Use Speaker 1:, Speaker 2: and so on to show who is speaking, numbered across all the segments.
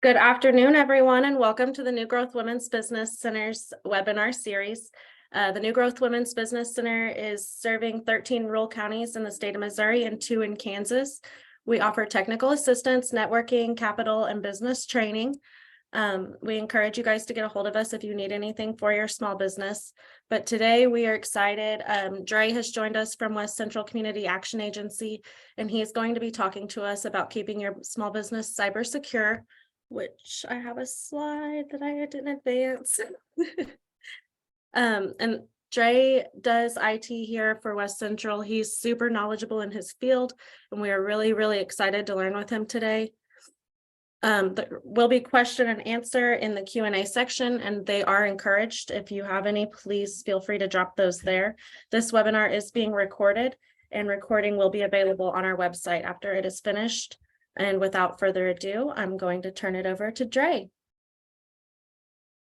Speaker 1: Good afternoon, everyone, and welcome to the New Growth Women's Business Center's webinar series. The New Growth Women's Business Center is serving 13 rural counties in the state of Missouri and 2 in Kansas. We offer technical assistance, networking, capital, and business training. We encourage you guys to get a hold of us if you need anything for your small business. But today we are excited. Dre has joined us from West Central Community Action Agency, and he is going to be talking to us about keeping your small business cyber secure, which I have a slide that I didn't advance. And Dre does IT here for West Central. He's super knowledgeable in his field, and we are really excited to learn with him today. There will be question and answer in the Q&A section, and they are encouraged. If you have any, please feel free to drop those there. This webinar is being recorded, and recording will be available on our website after it is finished. And without further ado, I'm going to turn it over to Dre.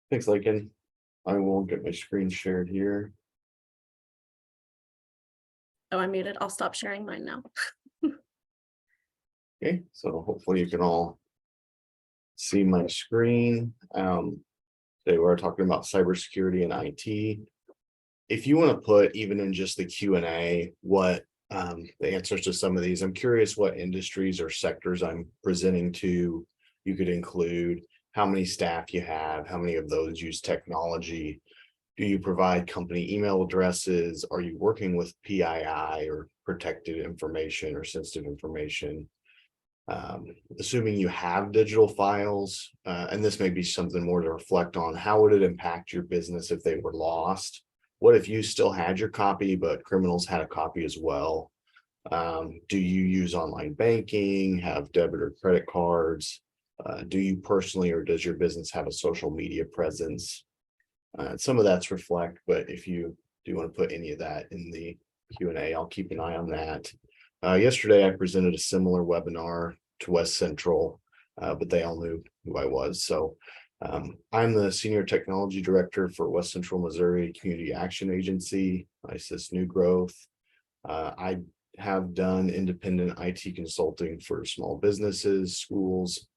Speaker 2: Thanks, Lincoln. I will get my screen shared here.
Speaker 1: Oh, I'm muted. I'll stop sharing mine now.
Speaker 2: Okay, so hopefully you can all see my screen. Today we're talking about cybersecurity and IT. If you want to put even in just the Q&A what the answers to some of these, I'm curious what industries or sectors I'm presenting to. You could include how many staff you have, how many of those use technology, do you provide company email addresses, are you working with PII or protected information or sensitive information, assuming you have digital files, and this may be something more to reflect on, how would it impact your business if they were lost? What if you still had your copy, but criminals had a copy as well? Do you use online banking, have debit or credit cards? Do you personally or does your business have a social media presence? Some of that's reflect, but if you do want to put any of that in the Q&A, I'll keep an eye on that. Yesterday, I presented a similar webinar to West Central, but they all knew who I was. So I'm the Senior Technology Director for West Central Missouri Community Action Agency. I assist New Growth. I have done independent IT consulting for small businesses, schools,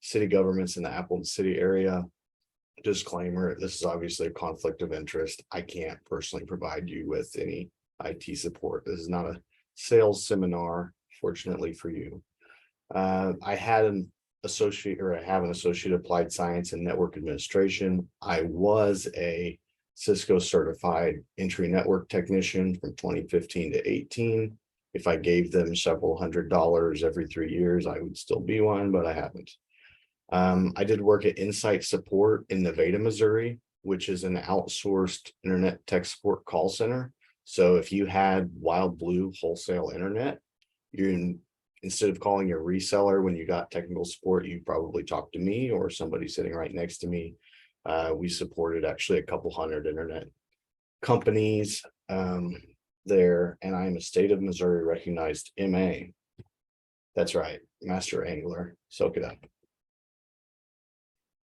Speaker 2: city governments in the Appleton City area. Disclaimer, this is obviously a conflict of interest. I can't personally provide you with any IT support. This is not a sales seminar, fortunately for you. I have an associate applied science and network administration. I was a Cisco certified entry network technician from 2015 to 18. If I gave them several $100s every 3 years, I would still be one, but I haven't. I did work at Insight Support in Nevada, Missouri, which is an outsourced internet tech support call center. So if you had Wild Blue wholesale internet, instead of calling your reseller when you got technical support, you probably talked to me or somebody sitting right next to me. We supported actually a couple hundred internet companies there, and I'm a state of Missouri recognized MA. That's right, Master Angler. Soak it up.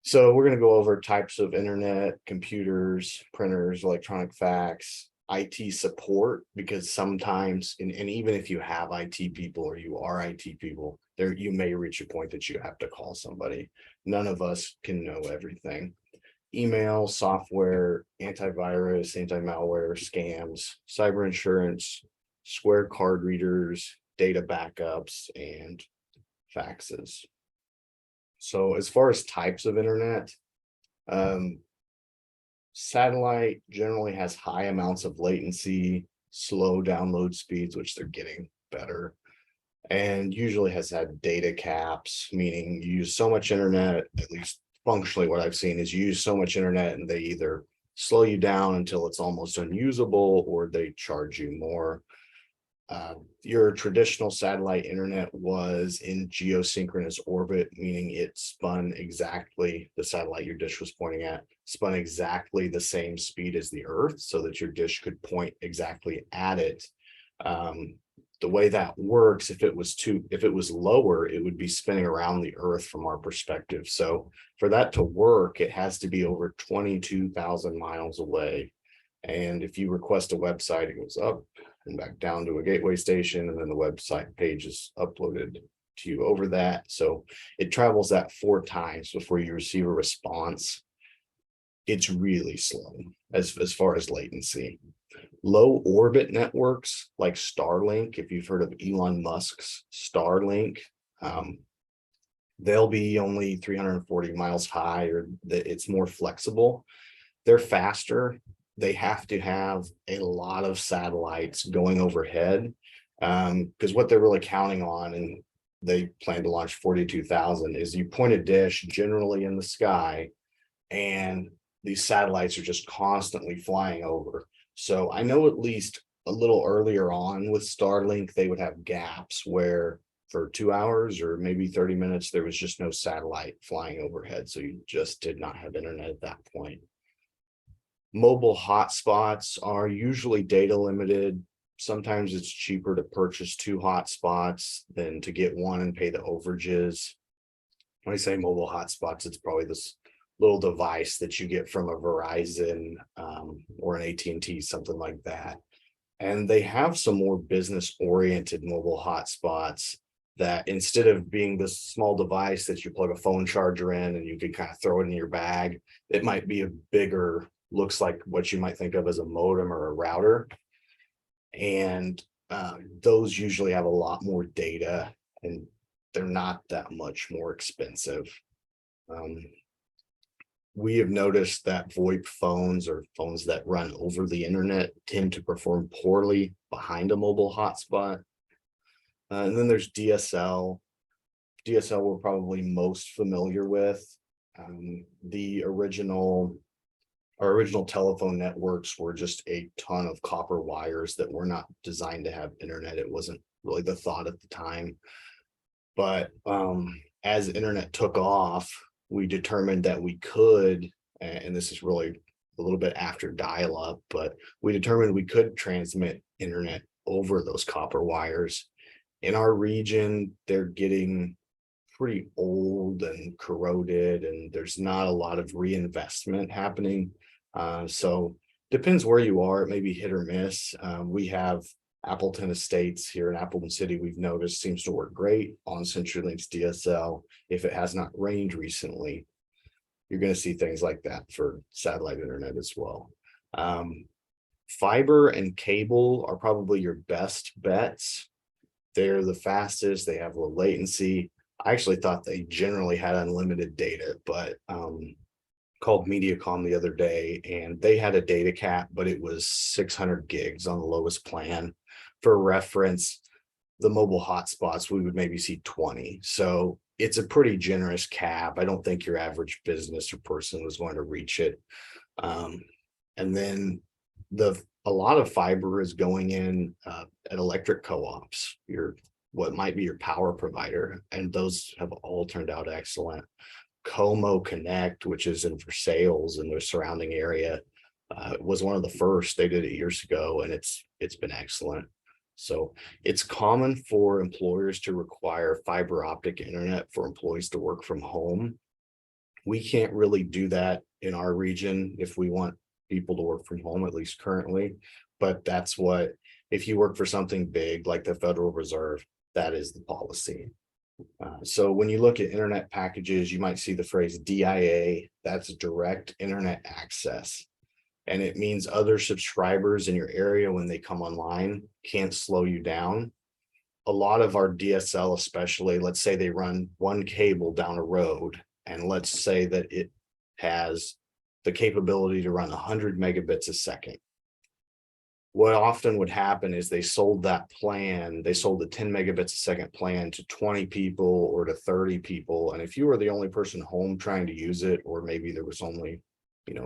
Speaker 2: So we're going to go over types of internet, computers, printers, electronic fax, IT support, because sometimes, and even if you have IT people or you are IT people, there you may reach a point that you have to call somebody. None of us can know everything. Email, software, antivirus, anti-malware, scams, cyber insurance, Square card readers, data backups, and faxes. So as far as types of internet, satellite generally has high amounts of latency, slow download speeds, which they're getting better, and usually has had data caps, meaning you use so much internet, at least functionally what I've seen is you use so much internet and they either slow you down until it's almost unusable or they charge you more. Your traditional satellite internet was in geosynchronous orbit, meaning it spun exactly, the satellite your dish was pointing at, spun exactly the same speed as the Earth so that your dish could point exactly at it. The way that works, if it was lower, it would be spinning around the Earth from our perspective. So for that to work, it has to be over 22,000 miles away. And if you request a website, it goes up and back down to a gateway station, and then the website page is uploaded to you over that. So it travels that 4 times before you receive a response. It's really slow as far as latency. Low orbit networks like Starlink, if you've heard of Elon Musk's Starlink, um, they'll be only 340 miles high, or it's more flexible. They're faster. They have to have a lot of satellites going overhead, because what they're really counting on, and they plan to launch 42,000, is you point a dish generally in the sky, and these satellites are just constantly flying over. So I know at least a little earlier on with Starlink, they would have gaps where for 2 hours or maybe 30 minutes, there was just no satellite flying overhead. So you just did not have internet at that point. Mobile hotspots are usually data limited. Sometimes it's cheaper to purchase 2 hotspots than to get one and pay the overages. When I say mobile hotspots, it's probably this little device that you get from a Verizon or an AT&T, something like that. And they have some more business oriented mobile hotspots that, instead of being this small device that you plug a phone charger in and you can kind of throw it in your bag, it might be a bigger, looks like what you might think of as a modem or a router. And those usually have a lot more data, and they're not that much more expensive. We have noticed that VoIP phones, or phones that run over the internet, tend to perform poorly behind a mobile hotspot. And then there's DSL. DSL we're probably most familiar with. Our original telephone networks were just a ton of copper wires that were not designed to have internet. It wasn't really the thought at the time. But as internet took off, we determined that we could, and this is really a little bit after dial-up, but we determined we could transmit internet over those copper wires. In our region, they're getting pretty old and corroded, and there's not a lot of reinvestment happening. So depends where you are, it may be hit or miss. We have Appleton Estates here in Appleton City, we've noticed seems to work great on CenturyLink's DSL. If it has not rained recently, you're going to see things like that for satellite internet as well. Fiber and cable are probably your best bets. They're the fastest, they have low latency. I actually thought they generally had unlimited data, but called Mediacom the other day, and they had a data cap, but it was 600 gigs on the lowest plan. For reference, the mobile hotspots, we would maybe see 20. So it's a pretty generous cap. I don't think your average business or person was going to reach it. And then a lot of fiber is going in at electric co-ops, what might be your power provider, and those have all turned out excellent. Como Connect, which is in for sales in the surrounding area, was one of the first. They did it years ago, and it's been excellent. So it's common for employers to require fiber optic internet for employees to work from home. We can't really do that in our region if we want people to work from home, at least currently. But that's what, if you work for something big like the Federal Reserve, that is the policy. So when you look at internet packages, you might see the phrase DIA, that's direct internet access. And it means other subscribers in your area, when they come online, can't slow you down. A lot of our DSL, especially, let's say they run one cable down a road, and let's say that it has the capability to run 100 megabits a second. What often would happen is they sold that plan, they sold the 10 megabits a second plan to 20 people or to 30 people. And if you were the only person home trying to use it, or maybe there was only,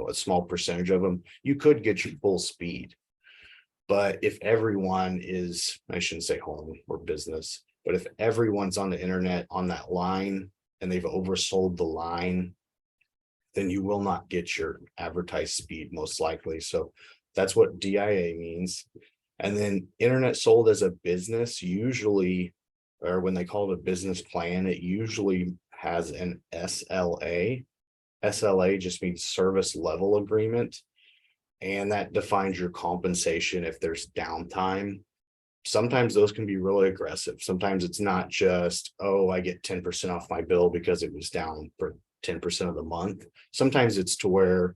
Speaker 2: a small percentage of them, you could get your full speed. But if everyone is, I shouldn't say home or business, but if everyone's on the internet on that line and they've oversold the line, then you will not get your advertised speed most likely. So that's what DIA means. And then internet sold as a business, usually, or when they call it a business plan, it usually has an SLA. SLA just means service level agreement. And that defines your compensation if there's downtime. sometimes those can be really aggressive. Sometimes it's not just, oh, I get 10% off my bill because it was down for 10% of the month. Sometimes it's to where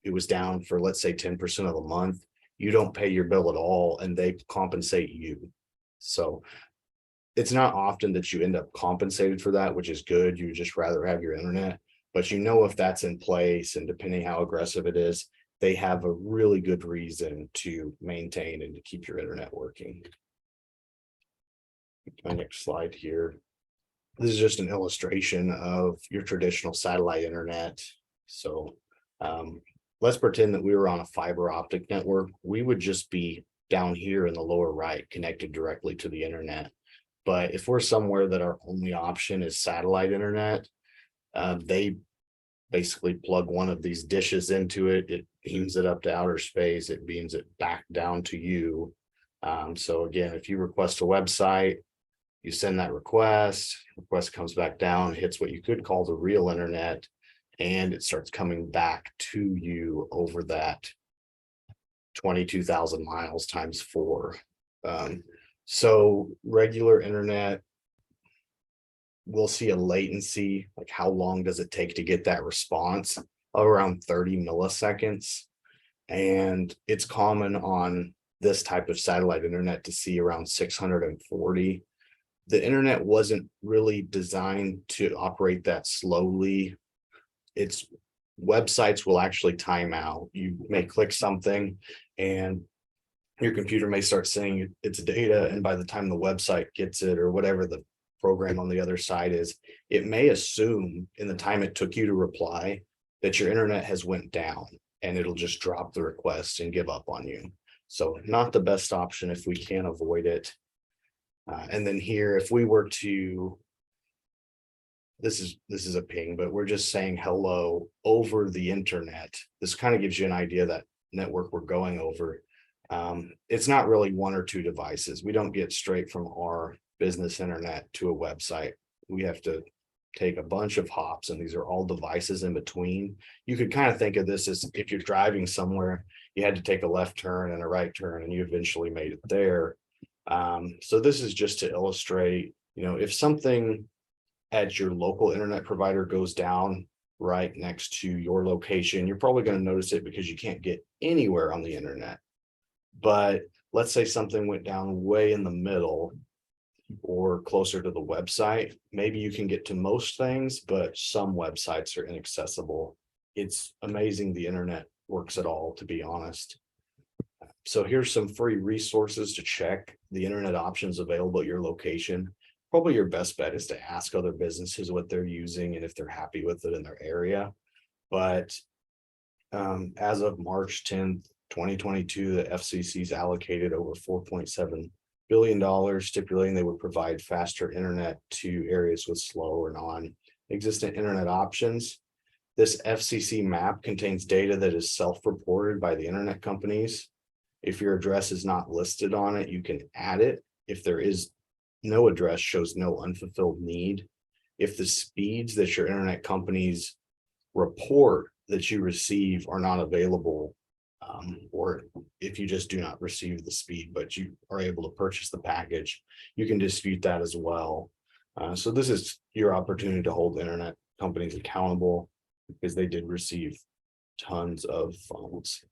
Speaker 2: it was down for, let's say, 10% of the month. You don't pay your bill at all and they compensate you. So it's not often that you end up compensated for that, which is good. You would just rather have your internet, but you know, if that's in place and depending how aggressive it is, they have a really good reason to maintain and to keep your internet working. My next slide here. This is just an illustration of your traditional satellite internet. So let's pretend that we were on a fiber optic network. We would just be down here in the lower right, connected directly to the internet. But if we're somewhere that our only option is satellite internet, they basically plug one of these dishes into it. It beams it up to outer space. It beams it back down to you. So again, if you request a website, you send that request comes back down, hits what you could call the real internet, and it starts coming back to you over that 22,000 miles times 4. So regular internet, we'll see a latency, like how long does it take to get that response, of around 30 milliseconds. And it's common on this type of satellite internet to see around 640. The internet wasn't really designed to operate that slowly. It's websites will actually time out. You may click something and your computer may start saying it's data, and by the time the website gets it, or whatever the program on the other side is, it may assume in the time it took you to reply that your internet has went down, and it'll just drop the request and give up on you. So not the best option if we can avoid it. And then here, if we were to, this is a ping, but we're just saying hello over the internet. This kind of gives you an idea of that network we're going over. It's not really 1 or 2 devices. We don't get straight from our business internet to a website. We have to take a bunch of hops, and these are all devices in between. You could kind of think of this as if you're driving somewhere, you had to take a left turn and a right turn, and you eventually made it there. So this is just to illustrate, if something at your local internet provider goes down right next to your location, you're probably going to notice it because you can't get anywhere on the internet. But let's say something went down way in the middle or closer to the website. Maybe you can get to most things, but some websites are inaccessible. It's amazing the internet works at all, to be honest. So here's some free resources to check the internet options available at your location. Probably your best bet is to ask other businesses what they're using and if they're happy with it in their area. But as of March 10th, 2022, the FCC's allocated over $4.7 billion, stipulating they would provide faster internet to areas with slow or non-existent internet options. This FCC map contains data that is self-reported by the internet companies. If your address is not listed on it, you can add it. If there is no address, shows no unfulfilled need. If the speeds that your internet companies report that you receive are not available, or if you just do not receive the speed, but you are able to purchase the package, you can dispute that as well. So this is your opportunity to hold internet companies accountable, because they did receive tons of phones.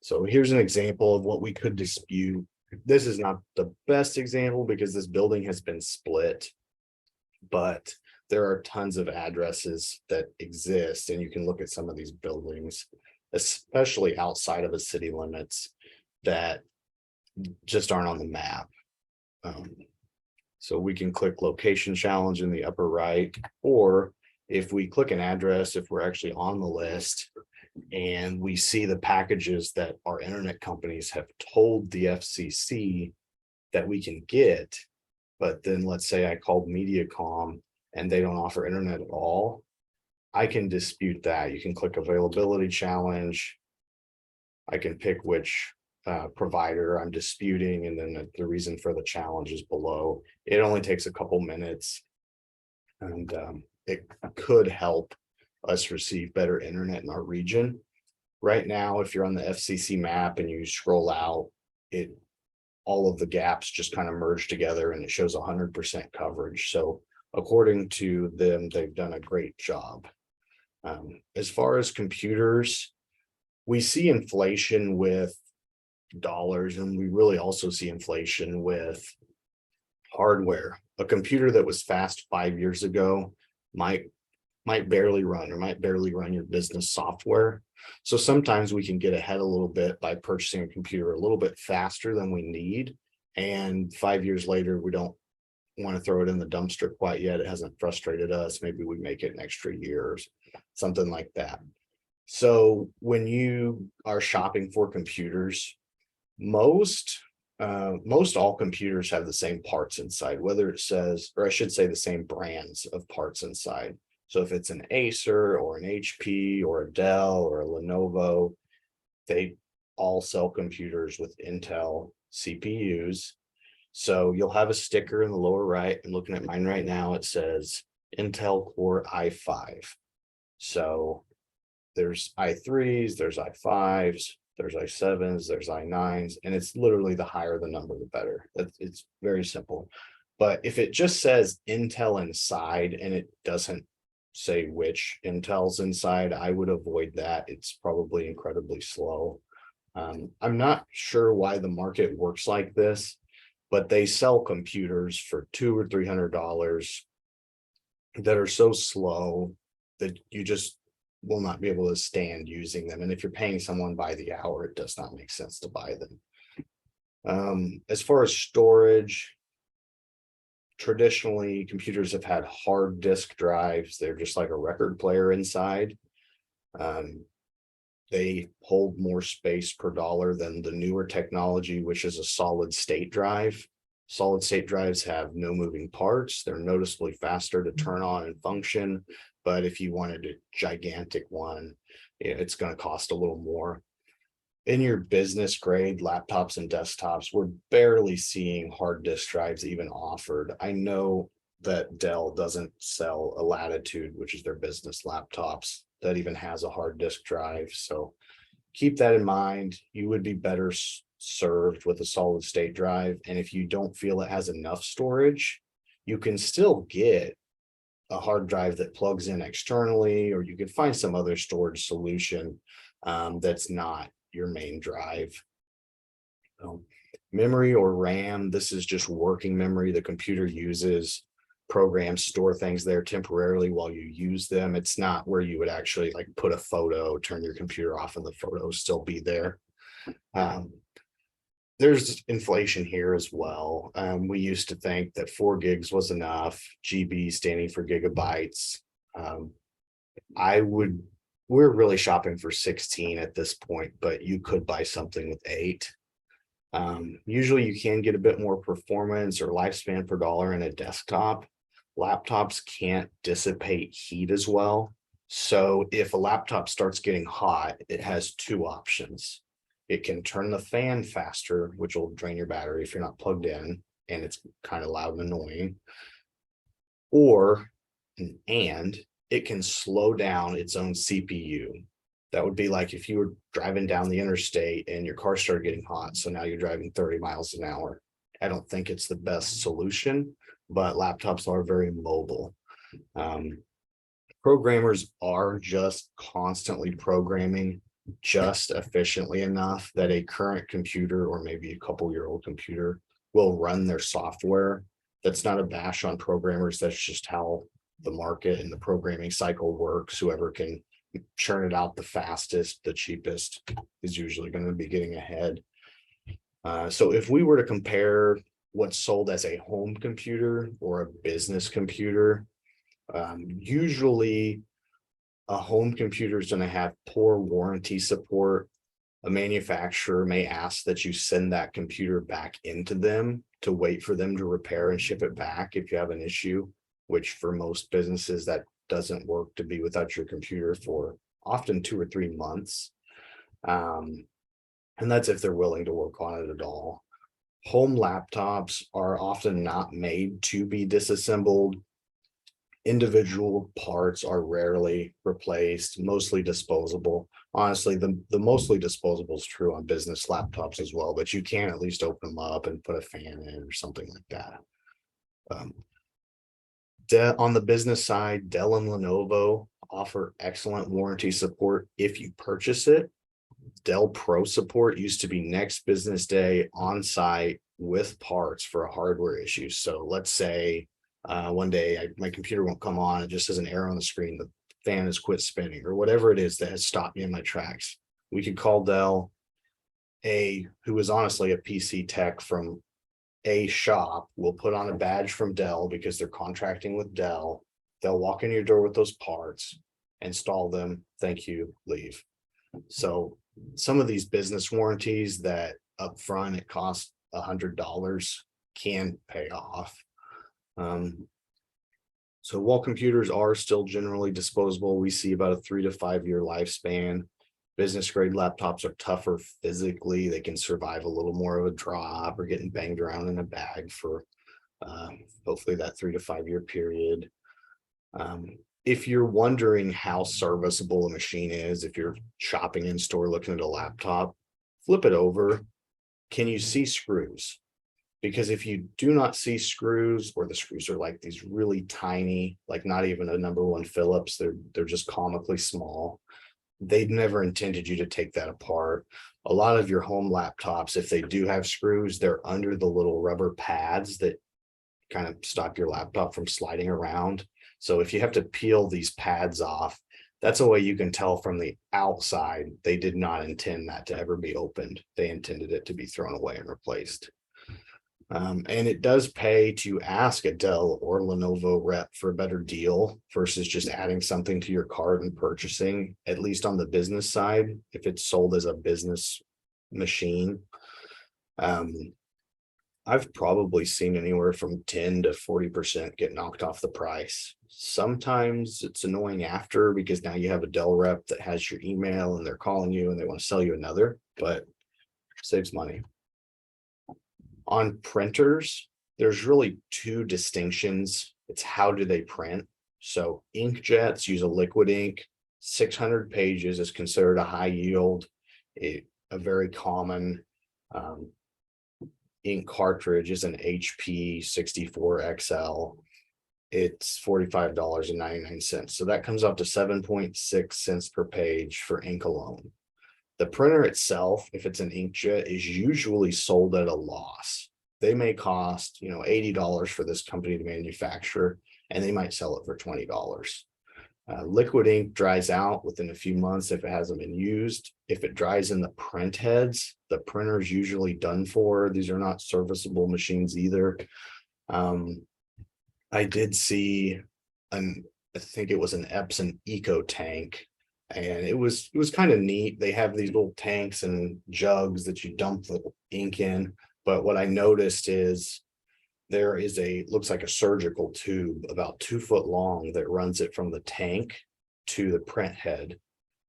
Speaker 2: So here's an example of what we could dispute. This is not the best example because this building has been split, but there are tons of addresses that exist, and you can look at some of these buildings, especially outside of the city limits, that just aren't on the map. So we can click location challenge in the upper right, or if we click an address, if we're actually on the list and we see the packages that our internet companies have told the FCC that we can get, but then let's say I called Mediacom and they don't offer internet at all, I can dispute that. You can click availability challenge. I can pick which provider I'm disputing, and then the reason for the challenge is below. It only takes a couple minutes, and it could help us receive better internet in our region. Right now, if you're on the FCC map and you scroll out, it all of the gaps just kind of merge together and it shows 100% coverage. So according to them, they've done a great job. As far as computers, we see inflation with dollars, and we really also see inflation with hardware. A computer that was fast 5 years ago might barely run your business software. So sometimes we can get ahead a little bit by purchasing a computer a little bit faster than we need. And 5 years later, we don't want to throw it in the dumpster quite yet. It hasn't frustrated us. Maybe we make it an extra year or something like that. So when you are shopping for computers, most all computers have the same parts inside, whether it says, or I should say the same brands of parts inside. So if it's an Acer or an HP or a Dell or a Lenovo, they all sell computers with Intel CPUs. So you'll have a sticker in the lower right. I'm looking at mine right now. It says Intel Core i5. So there's i3s, there's i5s, there's i7s, there's i9s, and it's literally the higher the number, the better. It's very simple. But if it just says Intel inside and it doesn't say which Intel's inside, I would avoid that. It's probably incredibly slow. I'm not sure why the market works like this, but they sell computers for $200 or $300 that are so slow that you just will not be able to stand using them. And if you're paying someone by the hour, it does not make sense to buy them. As far as storage, traditionally computers have had hard disk drives. They're just like a record player inside. They hold more space per dollar than the newer technology, which is a solid state drive. Solid state drives have no moving parts. They're noticeably faster to turn on and function. But if you wanted a gigantic one, it's going to cost a little more. In your business grade laptops and desktops, we're barely seeing hard disk drives even offered. I know that Dell doesn't sell a Latitude, which is their business laptops, that even has a hard disk drive. So keep that in mind. You would be better served with a solid state drive. And if you don't feel it has enough storage, you can still get a hard drive that plugs in externally, or you could find some other storage solution that's not your main drive. Memory or RAM, this is just working memory. The computer uses programs, store things there temporarily while you use them. It's not where you would actually like put a photo, turn your computer off, and the photo still be there. There's inflation here as well. We used to think that 4 gigs was enough, GB standing for gigabytes. We're really shopping for 16 at this point, but you could buy something with 8. Usually you can get a bit more performance or lifespan per dollar in a desktop. Laptops can't dissipate heat as well. So if a laptop starts getting hot, it has 2 options. It can turn the fan faster, which will drain your battery if you're not plugged in, and it's kind of loud and annoying. And it can slow down its own CPU. That would be like if you were driving down the interstate and your car started getting hot, so now you're driving 30 miles an hour. I don't think it's the best solution, but laptops are very mobile. Programmers are just constantly programming just efficiently enough that a current computer or maybe a couple-year-old computer will run their software. That's not a bash on programmers. That's just how the market and the programming cycle works. Whoever can churn it out the fastest, the cheapest, is usually going to be getting ahead. So if we were to compare what's sold as a home computer or a business computer, usually a home computer is going to have poor warranty support. A manufacturer may ask that you send that computer back into them to wait for them to repair and ship it back if you have an issue, which for most businesses that doesn't work to be without your computer for often 2 or 3 months. And that's if they're willing to work on it at all. Home laptops are often not made to be disassembled. Individual parts are rarely replaced, mostly disposable. Honestly, the mostly disposable is true on business laptops as well, but you can at least open them up and put a fan in or something like that. Um, on the business side, Dell and Lenovo offer excellent warranty support if you purchase it. Dell Pro support used to be next business day on site with parts for a hardware issue. So let's say one day my computer won't come on, it just has an error on the screen, the fan has quit spinning or whatever it is that has stopped me in my tracks. We could call Dell, who is honestly a PC tech from a shop, will put on a badge from Dell because they're contracting with Dell. They'll walk in your door with those parts, install them, thank you, leave. So some of these business warranties that upfront it costs $100 can pay off. So while computers are still generally disposable, we see about a 3 to 5 year lifespan. Business grade laptops are tougher physically. They can survive a little more of a drop or getting banged around in a bag for hopefully that 3 to 5 year period. If you're wondering how serviceable a machine is, if you're shopping in store looking at a laptop, flip it over. Can you see screws? Because if you do not see screws, or the screws are like these really tiny, like not even a number 1 Phillips, they're just comically small. They've never intended you to take that apart. A lot of your home laptops, if they do have screws, they're under the little rubber pads that kind of stop your laptop from sliding around. So if you have to peel these pads off, that's a way you can tell from the outside they did not intend that to ever be opened. They intended it to be thrown away and replaced. And it does pay to ask a Dell or Lenovo rep for a better deal versus just adding something to your cart and purchasing, at least on the business side, if it's sold as a business machine. I've probably seen anywhere from 10 to 40% get knocked off the price. Sometimes it's annoying after because now you have a Dell rep that has your email and they're calling you and they want to sell you another, but saves money. On printers, there's really 2 distinctions. It's how do they print? So inkjets use a liquid ink. 600 pages is considered a high yield, a very common ink cartridge is an HP 64XL. It's $45.99. So that comes out to 7.6 cents per page for ink alone. The printer itself, if it's an inkjet, is usually sold at a loss. They may cost, $80 for this company to manufacture, and they might sell it for $20. Liquid ink dries out within a few months if it hasn't been used. If it dries in the print heads, the printer is usually done for. These are not serviceable machines either. I did see I think it was an Epson Eco tank, and it was kind of neat. They have these little tanks and jugs that you dump the ink in. But what I noticed is there is looks like a surgical tube about 2 foot long that runs it from the tank to the print head.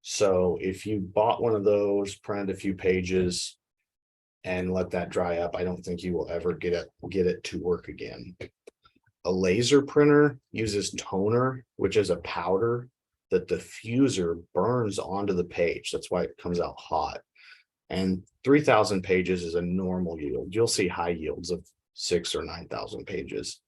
Speaker 2: So if you bought one of those, print a few pages and let that dry up, I don't think you will ever get it to work again. A laser printer uses toner, which is a powder that the diffuser burns onto the page. That's why it comes out hot. And 3,000 pages is a normal yield. You'll see high yields of 6,000 or 9,000 pages.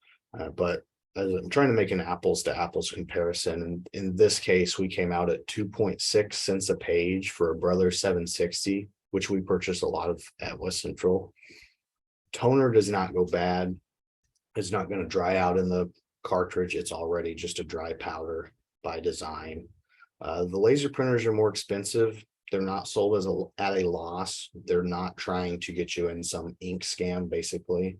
Speaker 2: But I'm trying to make an apples to apples comparison. And in this case, we came out at 2.6 cents a page for a Brother 760, which we purchased a lot of at West Central. Toner does not go bad. It's not going to dry out in the cartridge. It's already just a dry powder by design. The laser printers are more expensive. They're not sold at a loss. They're not trying to get you in some ink scam, basically.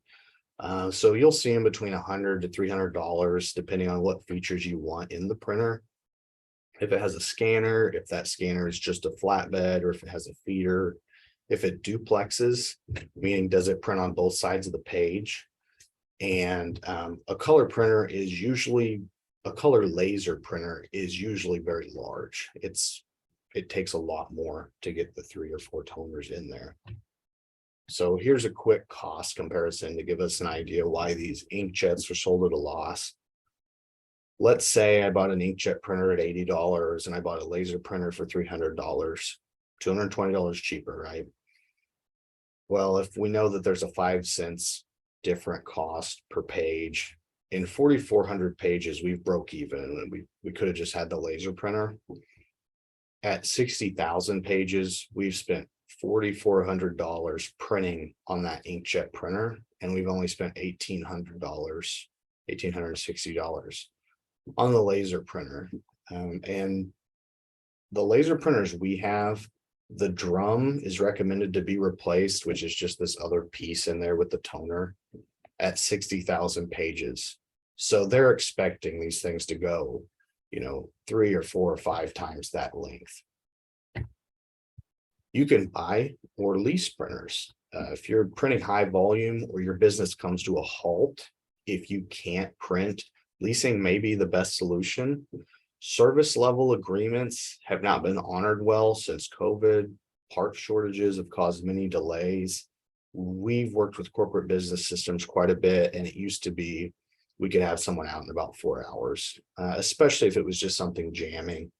Speaker 2: So you'll see them between $100 to $300, depending on what features you want in the printer. If it has a scanner, if that scanner is just a flatbed, or if it has a feeder, if it duplexes, meaning does it print on both sides of the page. And a color laser printer is usually very large. It takes a lot more to get the 3 or 4 toners in there. So here's a quick cost comparison to give us an idea why these inkjets are sold at a loss. let's say I bought an inkjet printer at $80 and I bought a laser printer for $300, $220 cheaper, right? Well, if we know that there's a 5 cents different cost per page, in 4,400 pages, we've broke even, and we could have just had the laser printer. At 60,000 pages, we've spent $4,400 printing on that inkjet printer, and we've only spent $1,800, $1,860 on the laser printer. And the laser printers we have, the drum is recommended to be replaced, which is just this other piece in there with the toner, at 60,000 pages. So they're expecting these things to go, 3 or 4 or 5 times that length. You can buy or lease printers. If you're printing high volume or your business comes to a halt, if you can't print, leasing may be the best solution. Service level agreements have not been honored well since COVID. Part shortages have caused many delays. We've worked with corporate business systems quite a bit, and it used to be we could have someone out in about 4 hours, especially if it was just something jamming.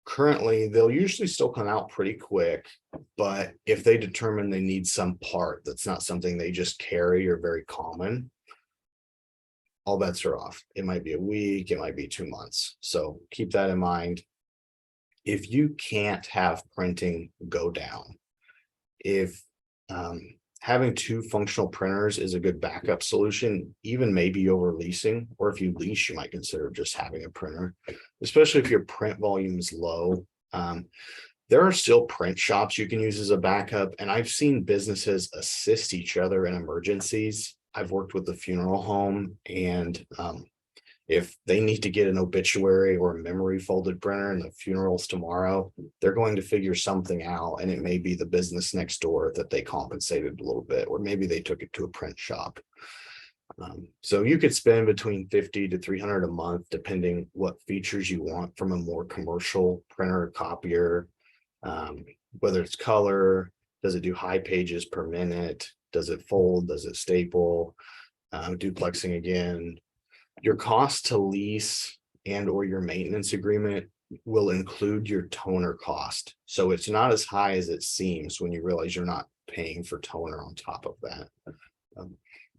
Speaker 2: Currently, they'll usually still come out pretty quick, but if they determine they need some part that's not something they just carry or very common, all bets are off. It might be a week, it might be 2 months. So keep that in mind. If you can't have printing go down, if having 2 functional printers is a good backup solution, even maybe over leasing, or if you lease, you might consider just having a printer, especially if your print volume is low. There are still print shops you can use as a backup, and I've seen businesses assist each other in emergencies. I've worked with the funeral home, and if they need to get an obituary or a memory folded printer and the funeral's tomorrow, they're going to figure something out, and it may be the business next door that they compensated a little bit, or maybe they took it to a print shop. So you could spend between $50 to $300 a month, depending what features you want from a more commercial printer or copier, whether it's color, does it do high pages per minute, does it fold, does it staple, duplexing again. Your cost to lease and or your maintenance agreement will include your toner cost. So it's not as high as it seems when you realize you're not paying for toner on top of that.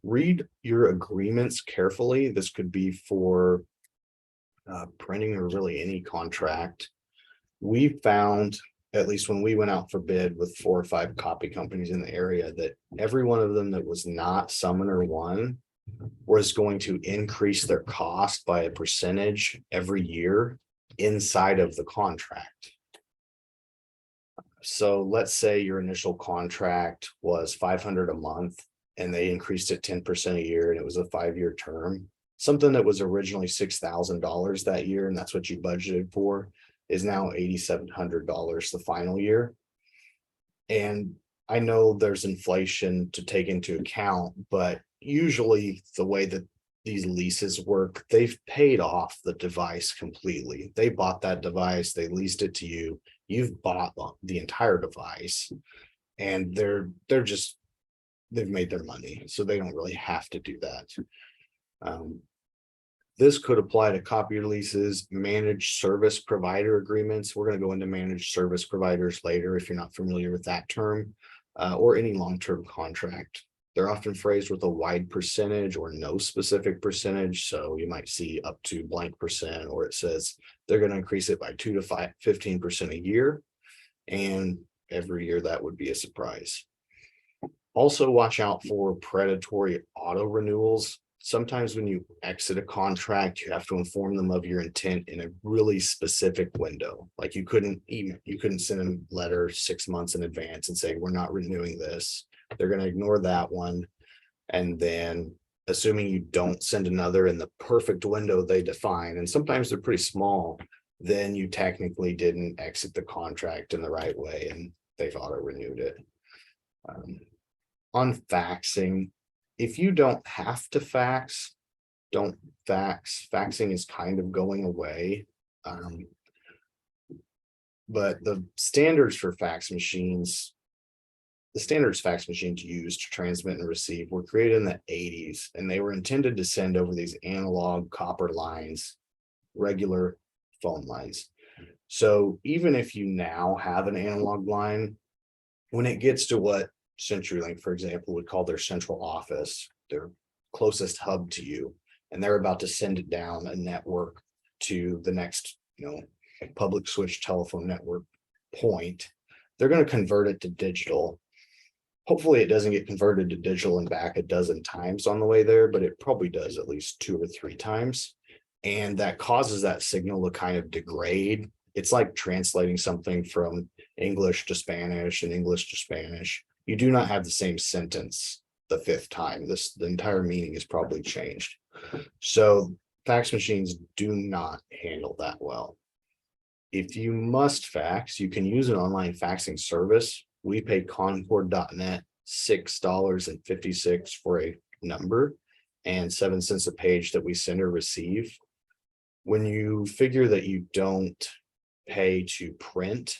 Speaker 2: Read your agreements carefully. This could be for printing or really any contract. We found, at least when we went out for bid with 4 or 5 copy companies in the area, that every one of them that was not Summoner 1 was going to increase their cost by a percentage every year inside of the contract. So let's say your initial contract was $500 a month and they increased it 10% a year, and it was a 5-year term. Something that was originally $6,000 that year, and that's what you budgeted for, is now $8,700 the final year. And I know there's inflation to take into account, but usually the way that these leases work, they've paid off the device completely. They bought that device, they leased it to you, you've bought the entire device, and they've made their money, so they don't really have to do that. This could apply to copier leases, managed service provider agreements. We're going to go into managed service providers later if you're not familiar with that term, or any long-term contract. They're often phrased with a wide percentage or no specific percentage. So you might see up to blank percent, or it says they're going to increase it by 2 to 15% a year. And every year that would be a surprise. Also watch out for predatory auto renewals. Sometimes when you exit a contract, you have to inform them of your intent in a really specific window. Like you couldn't send them a letter 6 months in advance and say, we're not renewing this. They're going to ignore that one. And then assuming you don't send another in the perfect window they define, and sometimes they're pretty small, then you technically didn't exit the contract in the right way and they've auto renewed it. On faxing, if you don't have to fax, don't fax. Faxing is kind of going away. But the standards for fax machines the standards fax machines used to transmit and receive were created in the 80s, and they were intended to send over these analog copper lines, regular phone lines. So even if you now have an analog line, when it gets to what CenturyLink, for example, would call their central office, their closest hub to you, and they're about to send it down a network to the next, public switch telephone network point, they're going to convert it to digital. Hopefully it doesn't get converted to digital and back a dozen times on the way there, but it probably does at least 2 or 3 times. And that causes that signal to kind of degrade. It's like translating something from English to Spanish and English to Spanish. You do not have the same sentence the 5th time. The entire meaning is probably changed. So fax machines do not handle that well. If you must fax, you can use an online faxing service. We pay Concord.net $6.56 for a number and 7 cents a page that we send or receive. When you figure that you don't pay to print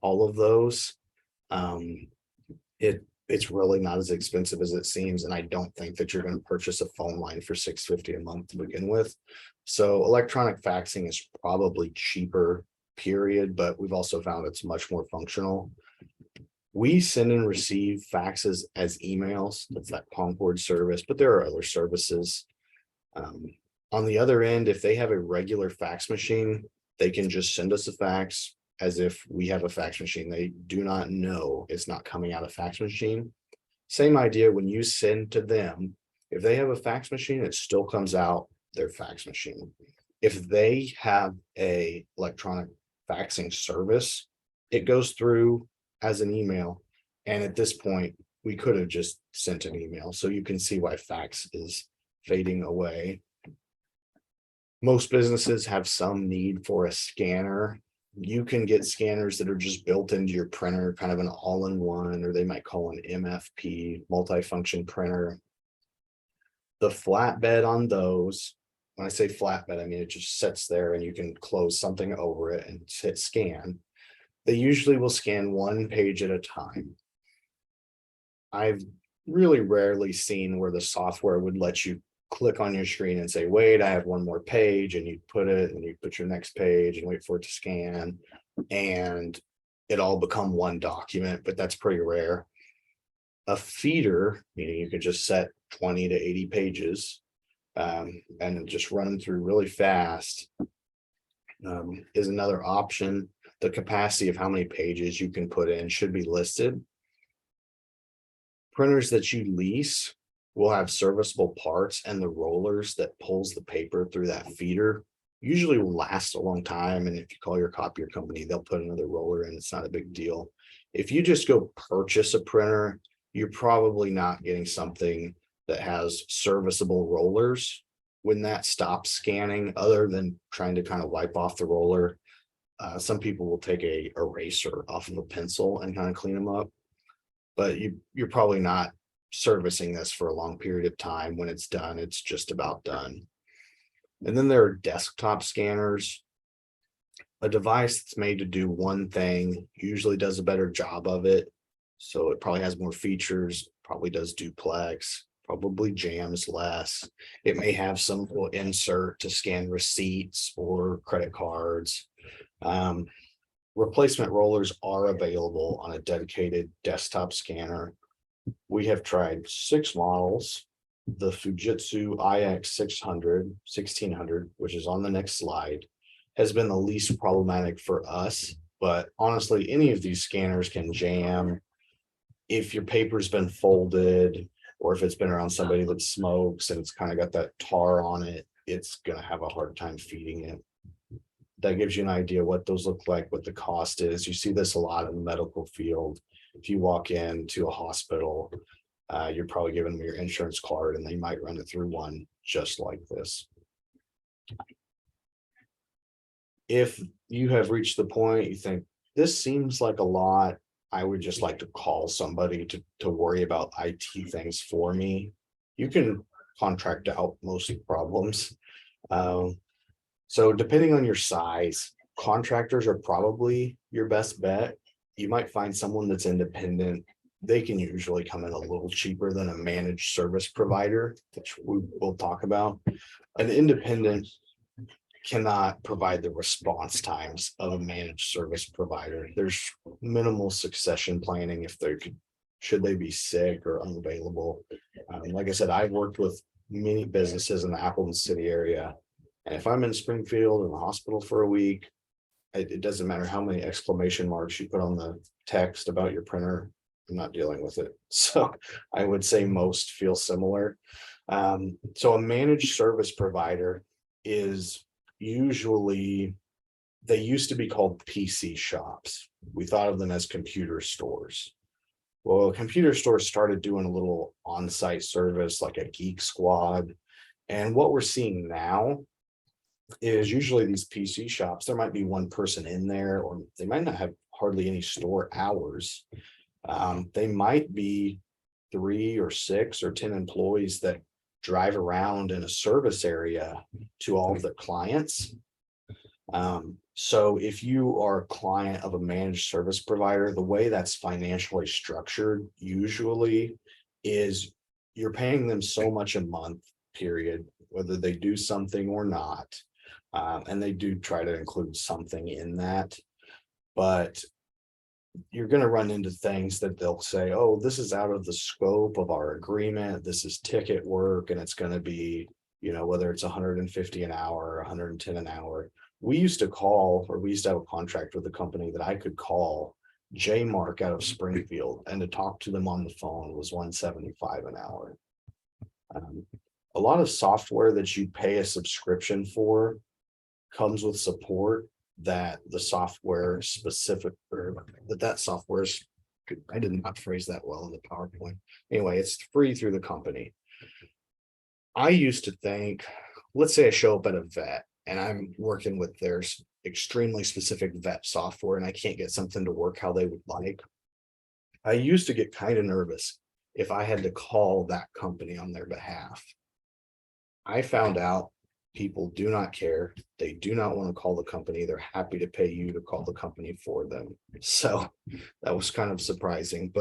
Speaker 2: all of those, it's really not as expensive as it seems. And I don't think that you're going to purchase a phone line for $6.50 a month to begin with. So electronic faxing is probably cheaper, period, but we've also found it's much more functional. We send and receive faxes as emails. That's that Concord service, but there are other services. On the other end, if they have a regular fax machine, they can just send us a fax as if we have a fax machine. They do not know it's not coming out of fax machine. Same idea when you send to them. If they have a fax machine, it still comes out their fax machine. If they have a electronic faxing service, it goes through as an email. And at this point, we could have just sent an email. So you can see why fax is fading away. Most businesses have some need for a scanner. You can get scanners that are just built into your printer, kind of an all-in-one, or they might call an MFP, multifunction printer. The flatbed on those, when I say flatbed, I mean it just sits there and you can close something over it and hit scan. They usually will scan 1 page at a time. I've really rarely seen where the software would let you click on your screen and say, wait, I have 1 more page, and you put it and you put your next page and wait for it to scan and it all become 1 document, but that's pretty rare. A feeder, meaning you could just set 20 to 80 pages and just run them through really fast, is another option. The capacity of how many pages you can put in should be listed. Printers that you lease will have serviceable parts, and the rollers that pulls the paper through that feeder usually will last a long time. And if you call your copier company, they'll put another roller in. It's not a big deal. If you just go purchase a printer, you're probably not getting something that has serviceable rollers. When that stops scanning, other than trying to kind of wipe off the roller, some people will take a eraser off of a pencil and kind of clean them up. But you're probably not servicing this for a long period of time. When it's done, it's just about done. And then there are desktop scanners. A device that's made to do one thing usually does a better job of it. So it probably has more features, probably does duplex, probably jams less. It may have some little insert to scan receipts or credit cards. Replacement rollers are available on a dedicated desktop scanner. We have tried 6 models. The Fujitsu IX600, 1600, which is on the next slide, has been the least problematic for us. But honestly, any of these scanners can jam. If your paper's been folded, or if it's been around somebody that smokes and it's kind of got that tar on it, it's going to have a hard time feeding it. That gives you an idea what those look like, what the cost is. You see this a lot in the medical field. If you walk into a hospital, you're probably giving them your insurance card and they might run it through one just like this. If you have reached the point you think this seems like a lot, I would just like to call somebody to worry about IT things for me. You can contract out most problems. So depending on your size, contractors are probably your best bet. You might find someone that's independent they can usually come in a little cheaper than a managed service provider, which we will talk about. An independent cannot provide the response times of a managed service provider. There's minimal succession planning if they could, should they be sick or unavailable. Like I said, I've worked with many businesses in the Appleton City area. And if I'm in Springfield in the hospital for a week, it doesn't matter how many exclamation marks you put on the text about your printer, I'm not dealing with it. So I would say most feel similar. So a managed service provider is usually, they used to be called PC shops. We thought of them as computer stores. Well, computer stores started doing a little on-site service like a Geek Squad. And what we're seeing now is usually these PC shops, there might be one person in there, or they might not have hardly any store hours. They might be 3 or 6 or 10 employees that drive around in a service area to all of the clients. So if you are a client of a managed service provider, the way that's financially structured usually is you're paying them so much a month, period, whether they do something or not. And they do try to include something in that, but you're going to run into things that they'll say, oh, this is out of the scope of our agreement. This is ticket work, and it's going to be, whether it's 150 an hour or 110 an hour. We used to have a contract with a company that I could call J Mark out of Springfield, and to talk to them on the phone was 175 an hour. A lot of software that you pay a subscription for comes with support that the software specific, or that software's, I did not phrase that well in the PowerPoint. Anyway, it's free through the company. I used to think, let's say I show up at a vet and I'm working with their extremely specific vet software and I can't get something to work how they would like. I used to get kind of nervous if I had to call that company on their behalf. I found out people do not care. They do not want to call the company. They're happy to pay you to call the company for them. So that was kind of surprising,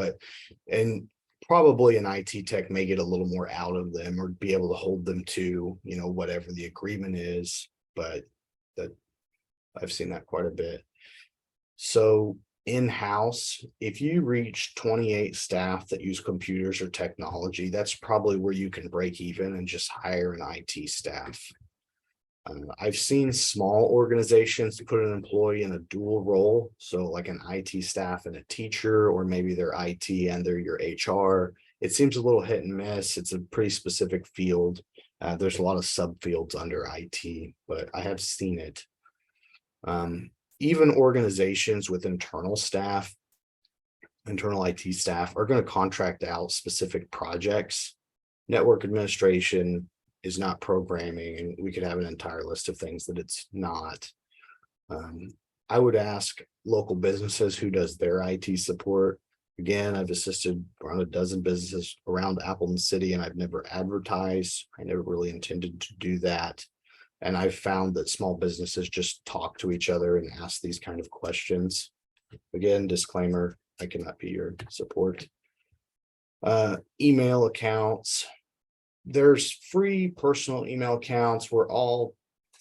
Speaker 2: and probably an IT tech may get a little more out of them or be able to hold them to, whatever the agreement is, but that I've seen that quite a bit. So in-house, if you reach 28 staff that use computers or technology, that's probably where you can break even and just hire an IT staff. I've seen small organizations put an employee in a dual role. So like an IT staff and a teacher, or maybe they're IT and they're your HR. It seems a little hit and miss. It's a pretty specific field. There's a lot of subfields under IT, but I have seen it. Even organizations with internal IT staff are going to contract out specific projects. Network administration is not programming, and we could have an entire list of things that it's not. I would ask local businesses who does their IT support. Again, I've assisted around a dozen businesses around Appleton City, and I've never advertised. I never really intended to do that. And I've found that small businesses just talk to each other and ask these kind of questions. Again, disclaimer, I cannot be your support. Email accounts. There's free personal email accounts. We're all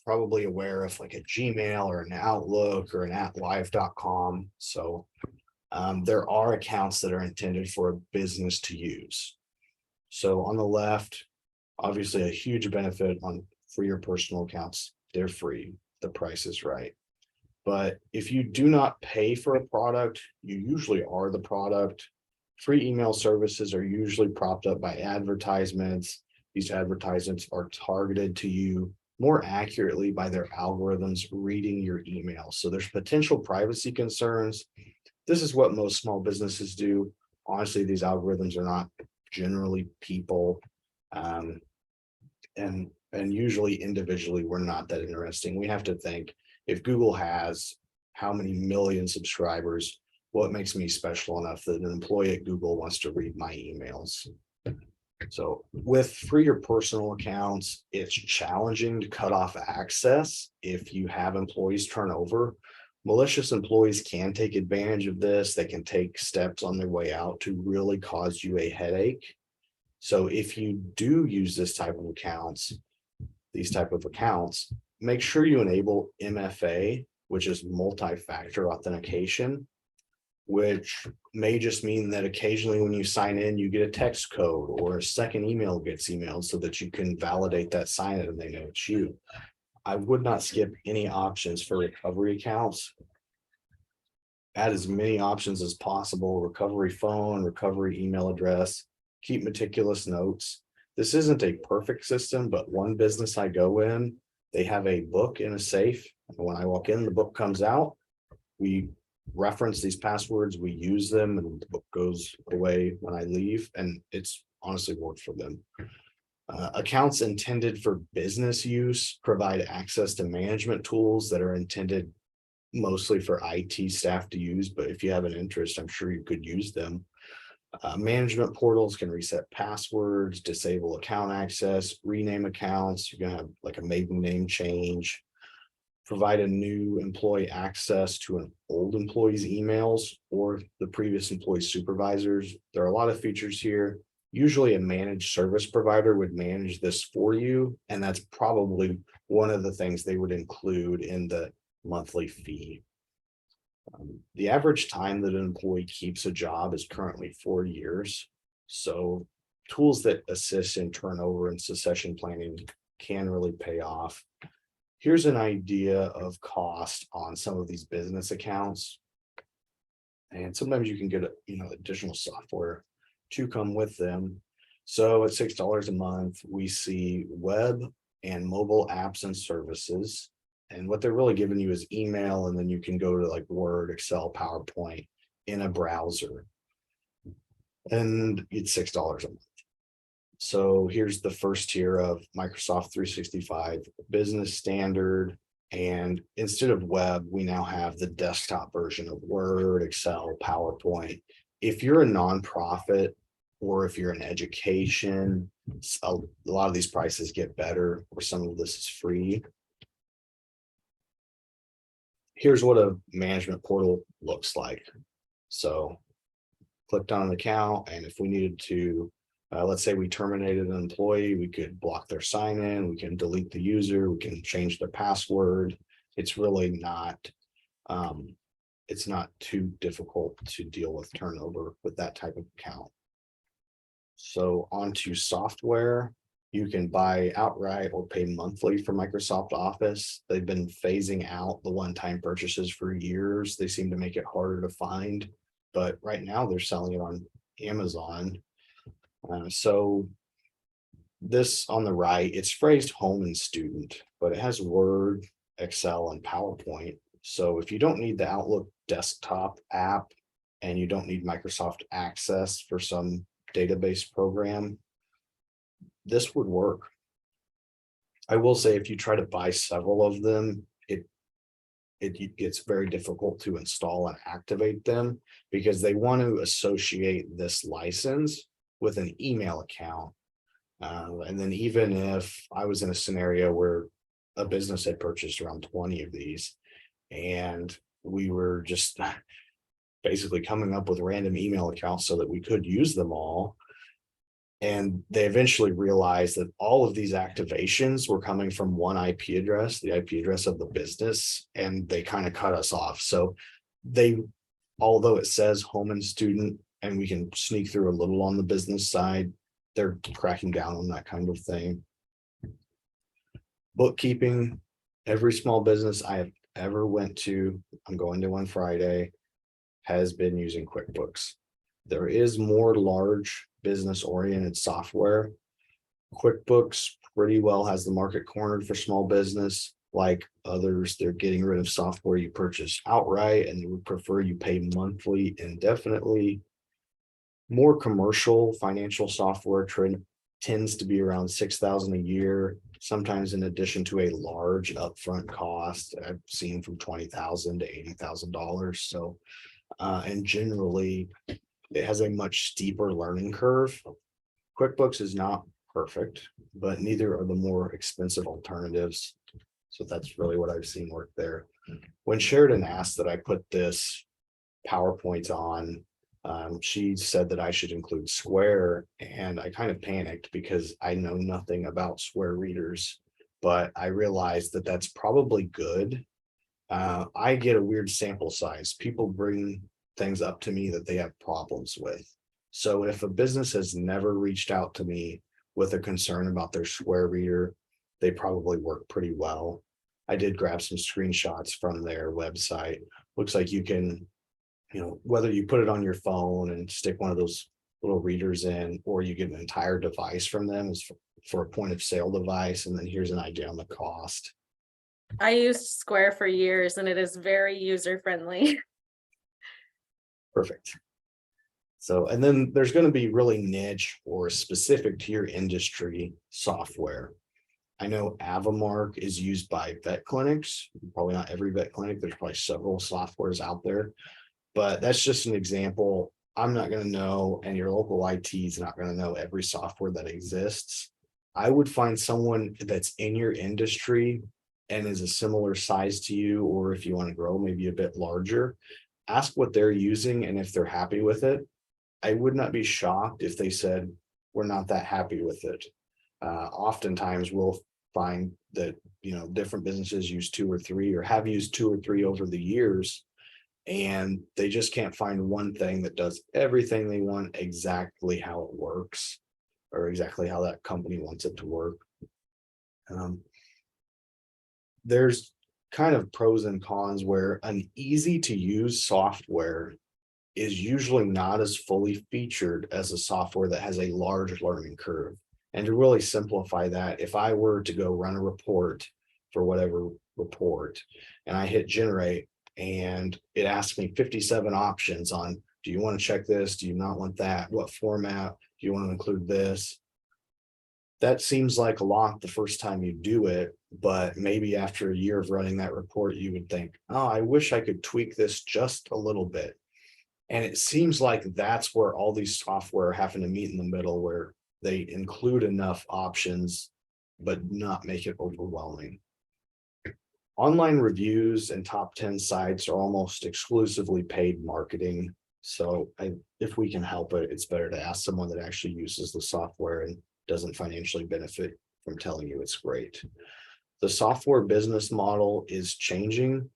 Speaker 2: probably aware of like a Gmail or an Outlook or an @live.com. So there are accounts that are intended for a business to use. So on the left, obviously a huge benefit for your personal accounts. They're free. The price is right. But if you do not pay for a product, you usually are the product. Free email services are usually propped up by advertisements. These advertisements are targeted to you more accurately by their algorithms reading your email. So there's potential privacy concerns. This is what most small businesses do. Honestly, these algorithms are not generally people. And usually individually, we're not that interesting. We have to think, if Google has how many million subscribers, what makes me special enough that an employee at Google wants to read my emails? So with free or personal accounts, it's challenging to cut off access if you have employees turnover. Malicious employees can take advantage of this. They can take steps on their way out to really cause you a headache. So if you do use these type of accounts, make sure you enable MFA, which is multi-factor authentication, which may just mean that occasionally when you sign in, you get a text code or a second email gets emailed so that you can validate that sign in and they know it's you. I would not skip any options for recovery accounts. Add as many options as possible: recovery phone, recovery email address, keep meticulous notes. This isn't a perfect system, but one business I go in, they have a book in a safe. When I walk in, the book comes out. We reference these passwords, we use them, and the book goes away when I leave, and it's honestly worked for them. Accounts intended for business use provide access to management tools that are intended mostly for IT staff to use, but if you have an interest, I'm sure you could use them. Management portals can reset passwords, disable account access, rename accounts. You're gonna have like a maiden name change, provide a new employee access to an old employee's emails or the previous employee's supervisors. There are a lot of features here. Usually a managed service provider would manage this for you, and that's probably one of the things they would include in the monthly fee. The average time that an employee keeps a job is currently 4 years. So tools that assist in turnover and succession planning can really pay off. Here's an idea of cost on some of these business accounts. And sometimes you can get, additional software to come with them. So at $6 a month, we see web and mobile apps and services. And what they're really giving you is email, and then you can go to like Word, Excel, PowerPoint in a browser. And it's $6 a month. So here's the first tier of Microsoft 365 Business Standard. And instead of web, we now have the desktop version of Word, Excel, PowerPoint. If you're a nonprofit or if you're in education, a lot of these prices get better, or some of this is free. Here's what a management portal looks like. So clicked on an account, and if we needed to, let's say we terminated an employee, we could block their sign in, we can delete the user, we can change their password. It's really not, it's not too difficult to deal with turnover with that type of account. So onto software. You can buy outright or pay monthly for Microsoft Office. They've been phasing out the one-time purchases for years. They seem to make it harder to find, but right now they're selling it on Amazon. So this on the right, it's phrased home and student, but it has Word, Excel, and PowerPoint. So if you don't need the Outlook desktop app and you don't need Microsoft Access for some database program, this would work. I will say if you try to buy several of them, it gets very difficult to install and activate them because they want to associate this license with an email account. And then even if I was in a scenario where a business had purchased around 20 of these and we were just basically coming up with random email accounts so that we could use them all, and they eventually realized that all of these activations were coming from one IP address, the IP address of the business, and they kind of cut us off. So although it says home and student, and we can sneak through a little on the business side, they're cracking down on that kind of thing. Bookkeeping, every small business I have ever went to, I'm going to one Friday, has been using QuickBooks. There is more large business oriented software. QuickBooks pretty well has the market cornered for small business. Like others, they're getting rid of software you purchase outright, and they would prefer you pay monthly indefinitely. More commercial financial software tends to be around $6,000 a year, sometimes in addition to a large upfront cost. I've seen from $20,000 to $80,000. So, and generally, it has a much steeper learning curve. QuickBooks is not perfect, but neither are the more expensive alternatives. So that's really what I've seen work there. When Sheridan asked that I put this PowerPoint on, she said that I should include Square, and I kind of panicked because I know nothing about Square readers, but I realized that that's probably good. I get a weird sample size. People bring things up to me that they have problems with. So if a business has never reached out to me with a concern about their Square reader, they probably work pretty well. I did grab some screenshots from their website. Looks like you can, whether you put it on your phone and stick one of those little readers in, or you get an entire device from them is for a point of sale device. And then here's an idea on the cost.
Speaker 1: I used Square for years and it is very user friendly.
Speaker 2: Perfect. So, and then there's going to be really niche or specific to your industry software. I know Avamark is used by vet clinics, probably not every vet clinic. There's probably several softwares out there, but that's just an example. I'm not going to know, and your local IT is not going to know every software that exists. I would find someone that's in your industry and is a similar size to you, or if you want to grow, maybe a bit larger, ask what they're using and if they're happy with it. I would not be shocked if they said, we're not that happy with it. Oftentimes we'll find that, different businesses use two or three or have used two or three over the years, and they just can't find one thing that does everything they want exactly how it works or exactly how that company wants it to work. There's kind of pros and cons where an easy to use software is usually not as fully featured as a software that has a large learning curve. And to really simplify that, if I were to go run a report for whatever report, and I hit generate and it asks me 57 options on, do you want to check this? Do you not want that? What format? Do you want to include this? That seems like a lot the first time you do it, but maybe after a year of running that report, you would think, oh, I wish I could tweak this just a little bit. And it seems like that's where all these software are having to meet in the middle, where they include enough options, but not make it overwhelming. Online reviews and top 10 sites are almost exclusively paid marketing. So if we can help it, it's better to ask someone that actually uses the software and doesn't financially benefit from telling you it's great. The software business model is changing.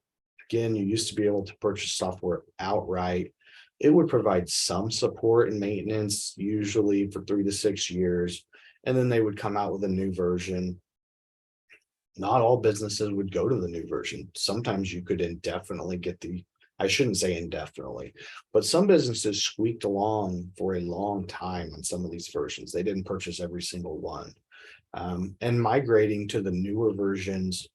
Speaker 2: Again, you used to be able to purchase software outright. It would provide some support and maintenance, usually for 3 to 6 years, and then they would come out with a new version. Not all businesses would go to the new version. Sometimes you could indefinitely get I shouldn't say indefinitely, but some businesses squeaked along for a long time on some of these versions. They didn't purchase every single one. And migrating to the newer versions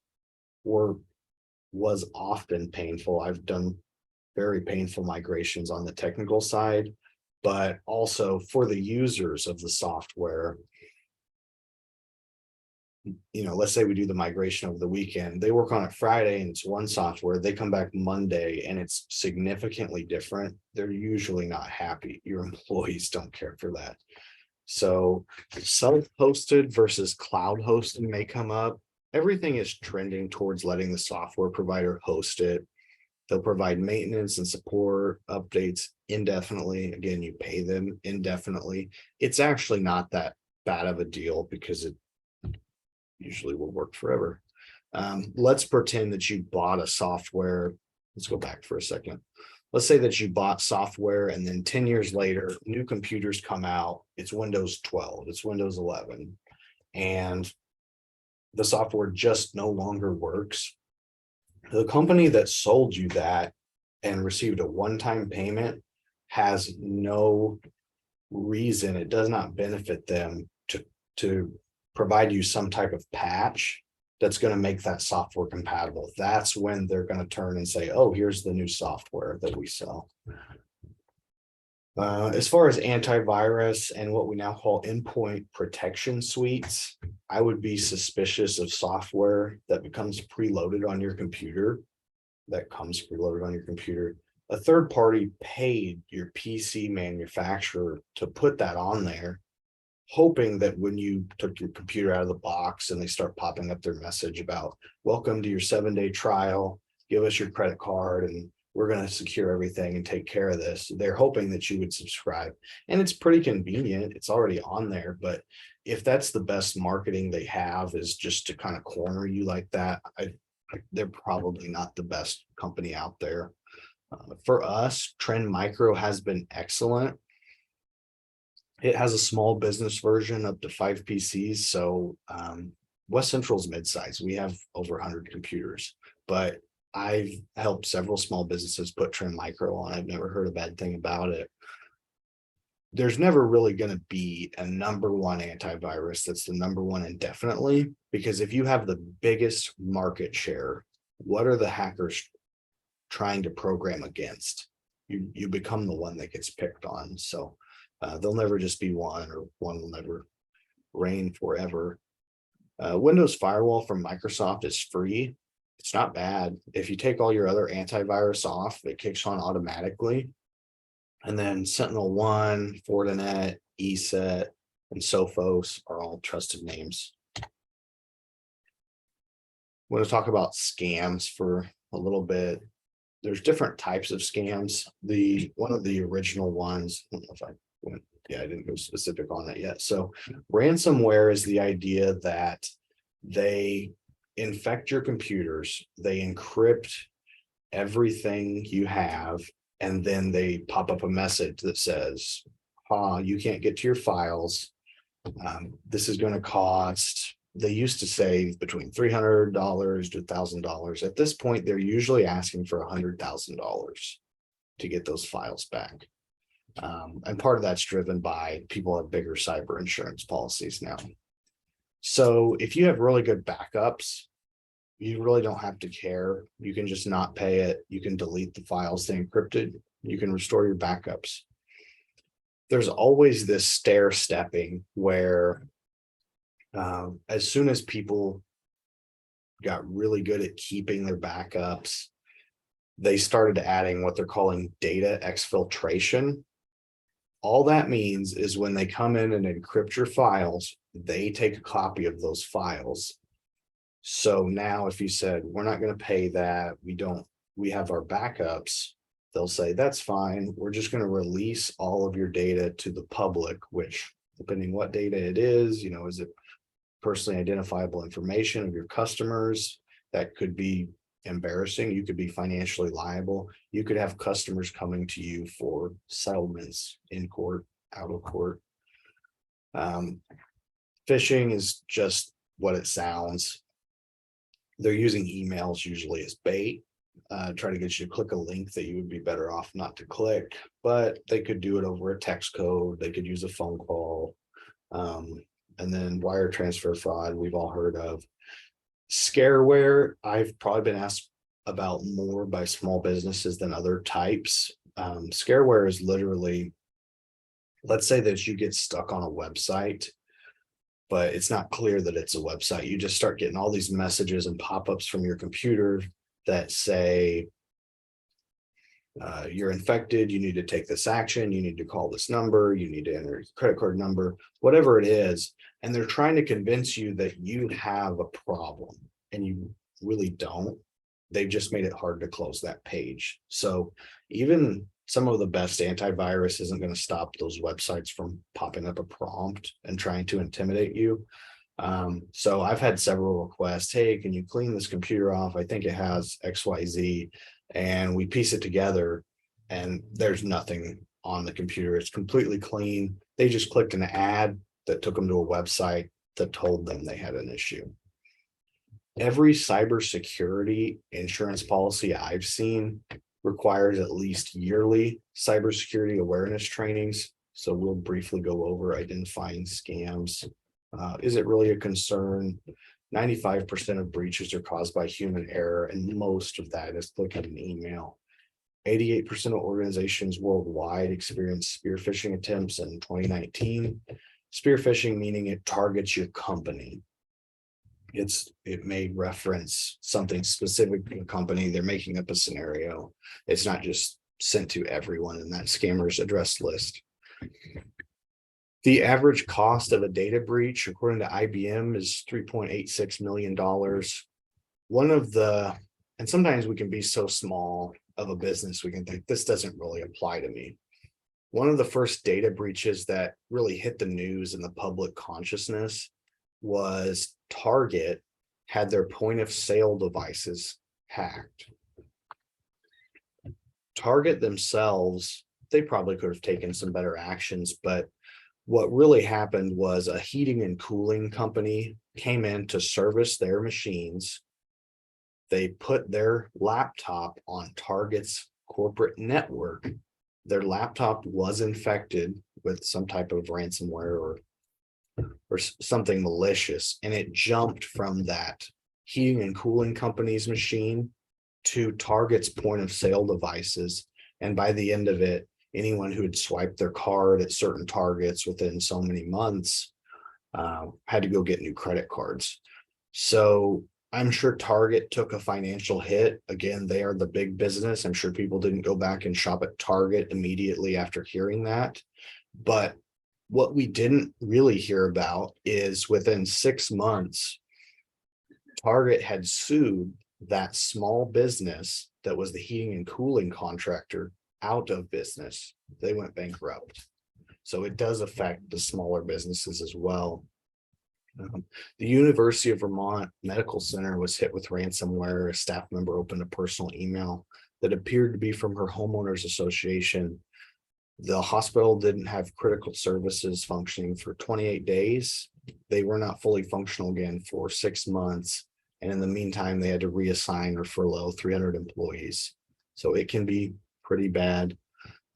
Speaker 2: was often painful. I've done very painful migrations on the technical side, but also for the users of the software. Let's say we do the migration over the weekend, they work on it Friday and it's one software, they come back Monday and it's significantly different. They're usually not happy. Your employees don't care for that. So self-hosted versus cloud hosting may come up. Everything is trending towards letting the software provider host it. They'll provide maintenance and support updates indefinitely. Again, you pay them indefinitely. It's actually not that bad of a deal because it usually will work forever. Let's pretend that you bought a software. Let's go back for a second. Let's say that you bought software and then 10 years later, new computers come out. It's Windows 12, it's Windows 11, and the software just no longer works. The company that sold you that and received a one-time payment has no reason, it does not benefit them to provide you some type of patch that's going to make that software compatible. That's when they're going to turn and say, oh, here's the new software that we sell. As far as antivirus and what we now call endpoint protection suites, I would be suspicious of software that becomes preloaded on your computer, A third party paid your PC manufacturer to put that on there, hoping that when you took your computer out of the box and they start popping up their message about welcome to your 7-day trial, give us your credit card and we're going to secure everything and take care of this. They're hoping that you would subscribe, and it's pretty convenient. It's already on there, but if that's the best marketing they have is just to kind of corner you like that, they're probably not the best company out there. For us, Trend Micro has been excellent. It has a small business version up to 5 PCs. So West Central's mid-size. We have over 100 computers, but I've helped several small businesses put Trend Micro on. I've never heard a bad thing about it. There's never really going to be a number one antivirus that's the number one indefinitely, because if you have the biggest market share, what are the hackers trying to program against? You become the one that gets picked on. So there'll never just be one, or one will never reign forever. Windows Firewall from Microsoft is free. It's not bad. If you take all your other antivirus off, it kicks on automatically. And then Sentinel-1, Fortinet, ESET, and Sophos are all trusted names. I want to talk about scams for a little bit. There's different types of scams. One of the original ones, I don't know if I went, yeah, I didn't go specific on that yet. So ransomware is the idea that they infect your computers, they encrypt everything you have, and then they pop up a message that says, you can't get to your files. This is going to cost, they used to say between $300 to $1,000. At this point, they're usually asking for $100,000 to get those files back. And part of that's driven by people have bigger cyber insurance policies now. So if you have really good backups, you really don't have to care. You can just not pay it. You can delete the files they encrypted. You can restore your backups. There's always this stair stepping where as soon as people got really good at keeping their backups, they started adding what they're calling data exfiltration. All that means is when they come in and encrypt your files, they take a copy of those files. So now if you said, we're not going to pay that, we have our backups, they'll say, that's fine. We're just going to release all of your data to the public, which depending what data it is, is it personally identifiable information of your customers? That could be embarrassing. You could be financially liable. You could have customers coming to you for settlements in court, out of court. Phishing is just what it sounds. They're using emails usually as bait, try to get you to click a link that you would be better off not to click, but they could do it over a text code. They could use a phone call. And then wire transfer fraud, we've all heard of. Scareware, I've probably been asked about more by small businesses than other types. Scareware is literally, let's say that you get stuck on a website, but it's not clear that it's a website. You just start getting all these messages and pop-ups from your computer that say, you're infected, you need to take this action, you need to call this number, you need to enter your credit card number, whatever it is. And they're trying to convince you that you have a problem, and you really don't. They've just made it hard to close that page. So even some of the best antivirus isn't going to stop those websites from popping up a prompt and trying to intimidate you. So I've had several requests. Hey, can you clean this computer off? I think it has XYZ. And we piece it together and there's nothing on the computer. It's completely clean. They just clicked an ad that took them to a website that told them they had an issue. Every cybersecurity insurance policy I've seen requires at least yearly cybersecurity awareness trainings. So we'll briefly go over identifying scams. Is it really a concern? 95% of breaches are caused by human error, and most of that is clicking an email. 88% of organizations worldwide experienced spear phishing attempts in 2019. Spear phishing meaning it targets your company. It may reference something specific to a company. They're making up a scenario. It's not just sent to everyone in that scammer's address list. The average cost of a data breach, according to IBM, is $3.86 million. One of the And sometimes we can be so small of a business, we can think this doesn't really apply to me. One of the first data breaches that really hit the news and the public consciousness was Target had their point of sale devices hacked. Target themselves, they probably could have taken some better actions, but what really happened was a heating and cooling company came in to service their machines. They put their laptop on Target's corporate network. Their laptop was infected with some type of ransomware or something malicious, and it jumped from that heating and cooling company's machine to Target's point of sale devices. And by the end of it, anyone who had swiped their card at certain Targets within so many months had to go get new credit cards. So I'm sure Target took a financial hit. Again, they are the big business. I'm sure people didn't go back and shop at Target immediately after hearing that. But what we didn't really hear about is within 6 months, Target had sued that small business that was the heating and cooling contractor out of business. They went bankrupt. So it does affect the smaller businesses as well. The University of Vermont Medical Center was hit with ransomware. A staff member opened a personal email that appeared to be from her homeowners association. The hospital didn't have critical services functioning for 28 days. They were not fully functional again for 6 months. And in the meantime, they had to reassign or furlough 300 employees. So it can be pretty bad.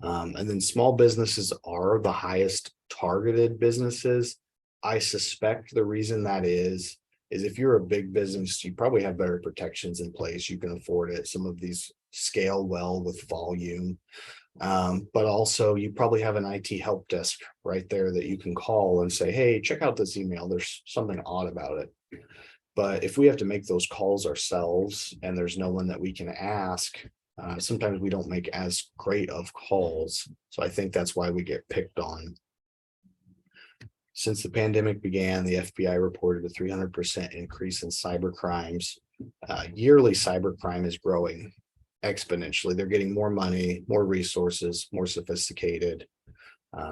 Speaker 2: And then small businesses are the highest targeted businesses. I suspect the reason that is if you're a big business, you probably have better protections in place. You can afford it. Some of these scale well with volume. But also you probably have an IT help desk right there that you can call and say, hey, check out this email. There's something odd about it. But if we have to make those calls ourselves and there's no one that we can ask, sometimes we don't make as great of calls. So I think that's why we get picked on. Since the pandemic began, the FBI reported a 300% increase in cyber crimes. Yearly cybercrime is growing exponentially. They're getting more money, more resources, more sophisticated.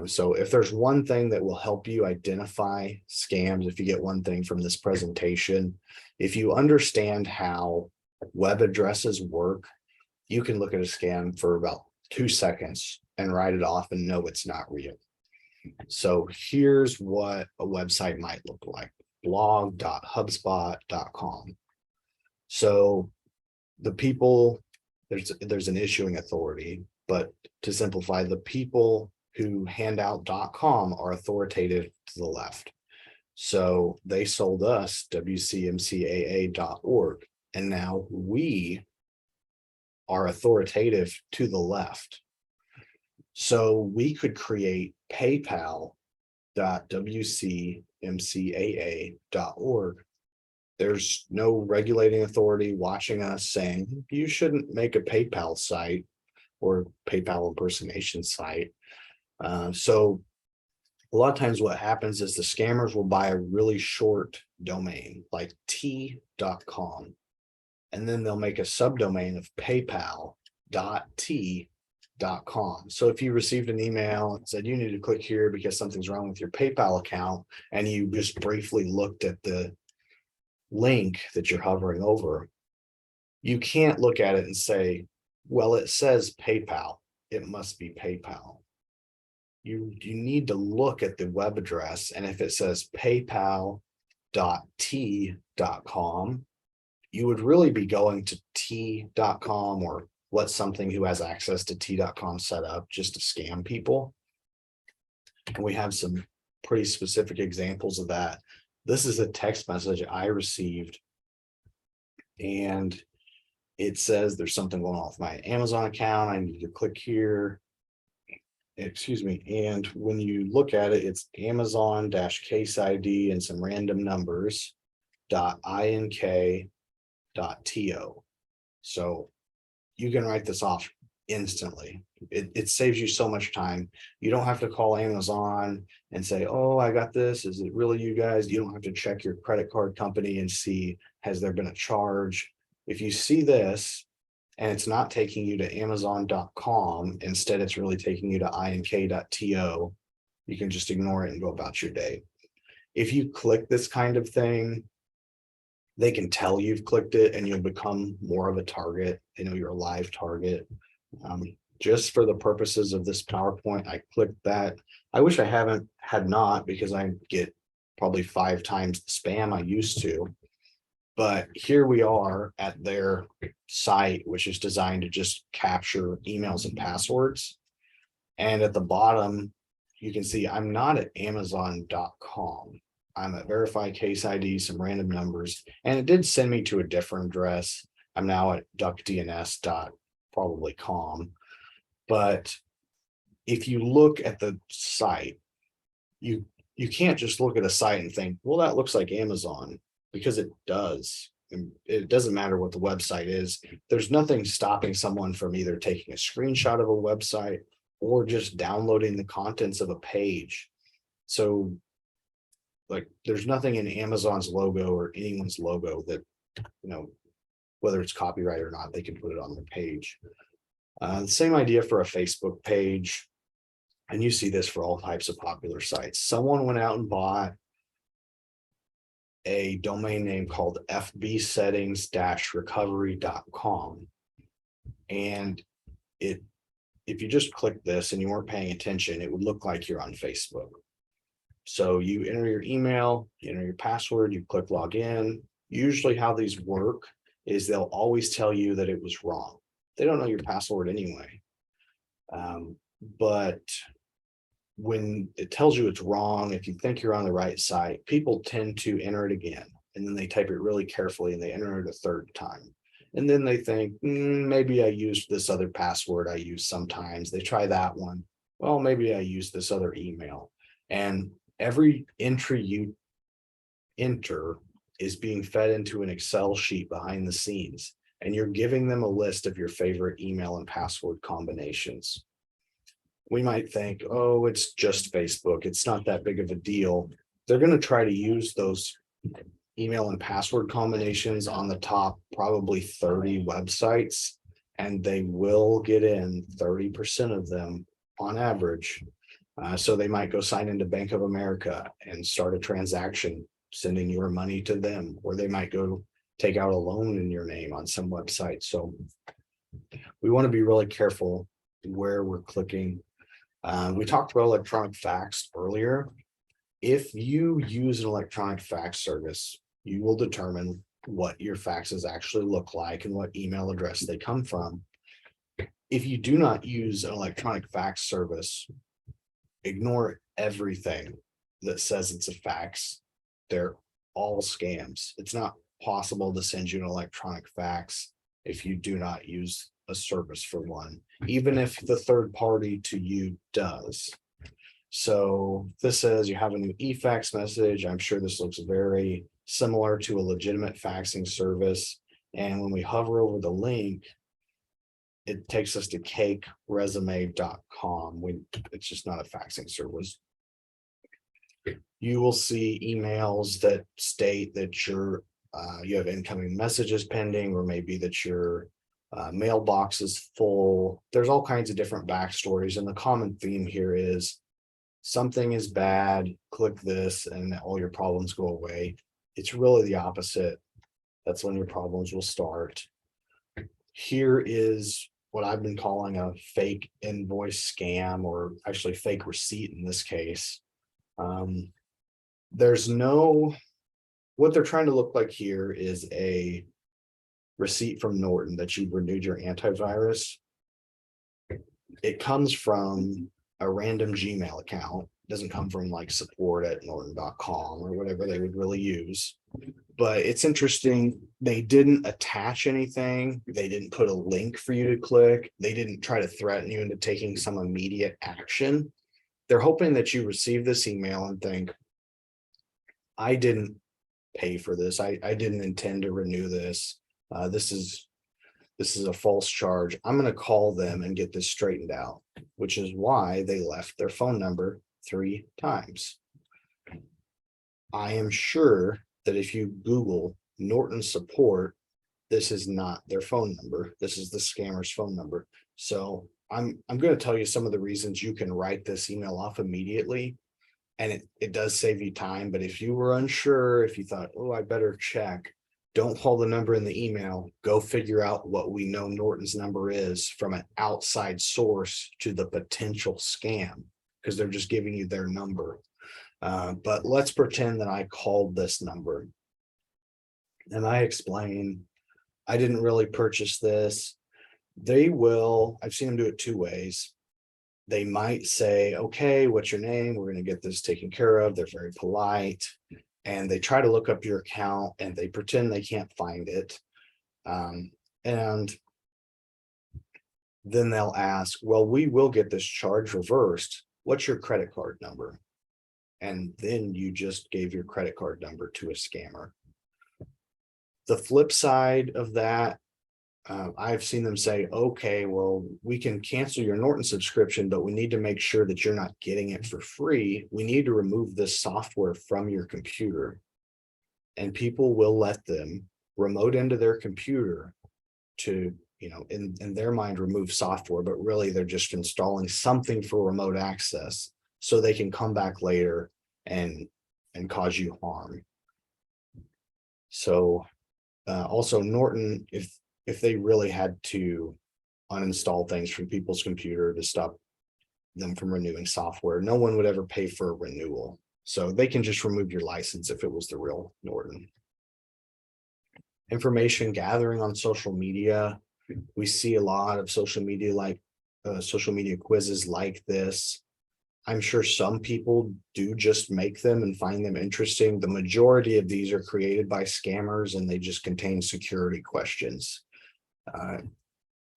Speaker 2: So if there's one thing that will help you identify scams, if you get one thing from this presentation, if you understand how web addresses work, you can look at a scam for about 2 seconds and write it off and know it's not real. So here's what a website might look like: blog.hubspot.com. So the people, there's an issuing authority, but to simplify, the people who hand out .com are authoritative to the left. So they sold us WCMCAA.org, and now we are authoritative to the left. So we could create PayPal.WCMCAA.org. There's no regulating authority watching us saying you shouldn't make a PayPal site or PayPal impersonation site. So a lot of times what happens is the scammers will buy a really short domain like t.com, and then they'll make a subdomain of paypal.t.com. So if you received an email and said you need to click here because something's wrong with your PayPal account, and you just briefly looked at the link that you're hovering over, you can't look at it and say, well, it says PayPal, it must be PayPal. You need to look at the web address, and if it says paypal.t.com, you would really be going to t.com or let something who has access to t.com set up just to scam people. And we have some pretty specific examples of that. This is a text message I received, and it says there's something going on with my Amazon account. I need to click here. Excuse me. And when you look at it, it's Amazon-case ID and some random numbers .ink.to. So you can write this off instantly. It saves you so much time. You don't have to call Amazon and say, oh, I got this. Is it really you guys? You don't have to check your credit card company and see, has there been a charge? If you see this and it's not taking you to Amazon.com, instead it's really taking you to ink.to, you can just ignore it and go about your day. If you click this kind of thing, they can tell you've clicked it and you'll become more of a target. They know you're a live target. Just for the purposes of this PowerPoint, I clicked that. I wish I had not, because I get probably 5 times the spam I used to. But here we are at their site, which is designed to just capture emails and passwords. And at the bottom, you can see I'm not at Amazon.com. I'm at verify case ID, some random numbers, and it did send me to a different address. I'm now at duckdns.probably.com. But if you look at the site, you can't just look at a site and think, well, that looks like Amazon, because it does. And it doesn't matter what the website is. There's nothing stopping someone from either taking a screenshot of a website or just downloading the contents of a page. So like, there's nothing in Amazon's logo or anyone's logo that, whether it's copyright or not, they can put it on their page. The same idea for a Facebook page. And you see this for all types of popular sites. Someone went out and bought a domain name called fbsettings-recovery.com. And if you just click this and you weren't paying attention, it would look like you're on Facebook. So you enter your email, you enter your password, you click login. Usually how these work is they'll always tell you that it was wrong. They don't know your password anyway. But when it tells you it's wrong, if you think you're on the right site, people tend to enter it again. And then they type it really carefully and they enter it a third time. And then they think, maybe I used this other password I use sometimes. They try that one. Well, maybe I used this other email. And every entry you enter is being fed into an Excel sheet behind the scenes. And you're giving them a list of your favorite email and password combinations. We might think, oh, it's just Facebook, it's not that big of a deal. They're going to try to use those email and password combinations on the top, probably 30 websites, and they will get in 30% of them on average. So they might go sign into Bank of America and start a transaction, sending your money to them, or they might go take out a loan in your name on some website. So we want to be really careful where we're clicking. We talked about electronic fax earlier. If you use an electronic fax service, you will determine what your faxes actually look like and what email address they come from. If you do not use an electronic fax service, ignore everything that says it's a fax. They're all scams. It's not possible to send you an electronic fax if you do not use a service for one, even if the third party to you does. So this says you have a new eFax message. I'm sure this looks very similar to a legitimate faxing service. And when we hover over the link, it takes us to cakeresume.com. It's just not a faxing service. You will see emails that state that you have incoming messages pending, or maybe that your mailbox is full. There's all kinds of different backstories, and the common theme here is something is bad, click this and all your problems go away. It's really the opposite. That's when your problems will start. Here is what I've been calling a fake invoice scam, or actually fake receipt in this case. What they're trying to look like here is a receipt from Norton that you've renewed your antivirus. It comes from a random Gmail account. It doesn't come from like support@norton.com or whatever they would really use. But it's interesting. They didn't attach anything. They didn't put a link for you to click. They didn't try to threaten you into taking some immediate action. They're hoping that you receive this email and think, I didn't pay for this. I didn't intend to renew this. This is a false charge. I'm going to call them and get this straightened out, which is why they left their phone number 3 times. I am sure that if you Google Norton support, this is not their phone number. This is the scammer's phone number. So I'm going to tell you some of the reasons you can write this email off immediately. And it does save you time. But if you were unsure, if you thought, oh, I better check, don't call the number in the email. Go figure out what we know Norton's number is from an outside source to the potential scam, because they're just giving you their number. But let's pretend that I called this number and I explain, I didn't really purchase this. I've seen them do it two ways. They might say, okay, what's your name? We're going to get this taken care of. They're very polite. And they try to look up your account and they pretend they can't find it. And then they'll ask, well, we will get this charge reversed. What's your credit card number? And then you just gave your credit card number to a scammer. The flip side of that, I've seen them say, okay, well, we can cancel your Norton subscription, but we need to make sure that you're not getting it for free. We need to remove this software from your computer. And people will let them remote into their computer to, in their mind, remove software, but really they're just installing something for remote access so they can come back later and cause you harm. So also Norton, if they really had to uninstall things from people's computer to stop them from renewing software, no one would ever pay for a renewal. So they can just remove your license if it was the real Norton. Information gathering on social media. We see a lot of social media quizzes like this. I'm sure some people do just make them and find them interesting. The majority of these are created by scammers and they just contain security questions.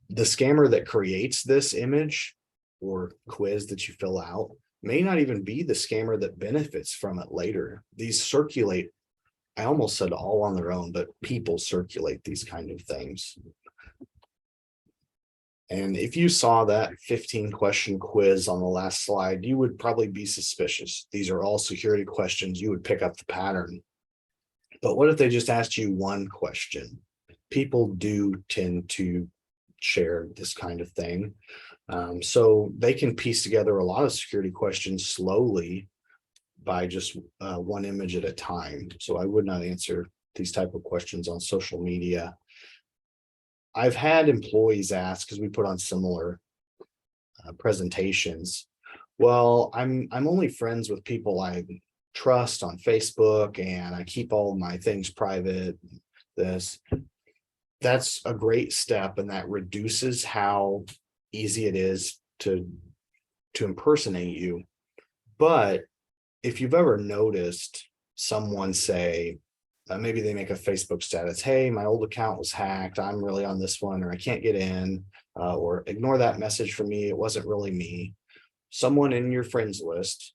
Speaker 2: The scammer that creates this image or quiz that you fill out may not even be the scammer that benefits from it later. These circulate, I almost said all on their own, but people circulate these kind of things. And if you saw that 15-question quiz on the last slide, you would probably be suspicious. These are all security questions. You would pick up the pattern. But what if they just asked you one question? People do tend to share this kind of thing. So they can piece together a lot of security questions slowly by just one image at a time. So I would not answer these type of questions on social media. I've had employees ask, because we put on similar presentations. Well, I'm only friends with people I trust on Facebook and I keep all my things private. That's a great step, and that reduces how easy it is to impersonate you. But if you've ever noticed someone say, maybe they make a Facebook status, hey, my old account was hacked, I'm really on this one, or I can't get in, or ignore that message from me, it wasn't really me. Someone in your friends list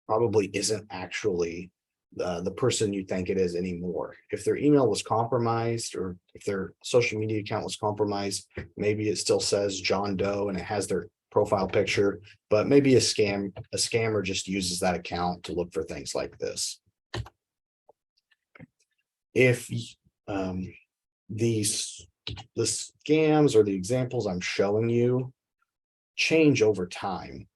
Speaker 2: probably isn't actually the person you think it is anymore. If their email was compromised or if their social media account was compromised, maybe it still says John Doe and it has their profile picture, but maybe a scammer just uses that account to look for things like this. If the scams or the examples I'm showing you change over time,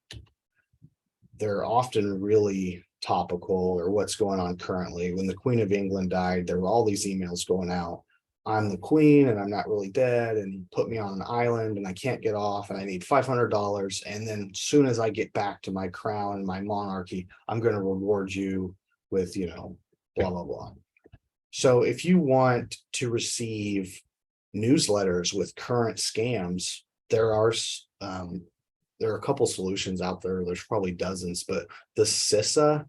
Speaker 2: they're often really topical, or what's going on currently. When the Queen of England died, there were all these emails going out. I'm the queen and I'm not really dead, and you put me on an island and I can't get off and I need $500. And then as soon as I get back to my crown and my monarchy, I'm going to reward you with, blah, blah, blah. So if you want to receive newsletters with current scams, there are a couple solutions out there. There's probably dozens, but the CISA.gov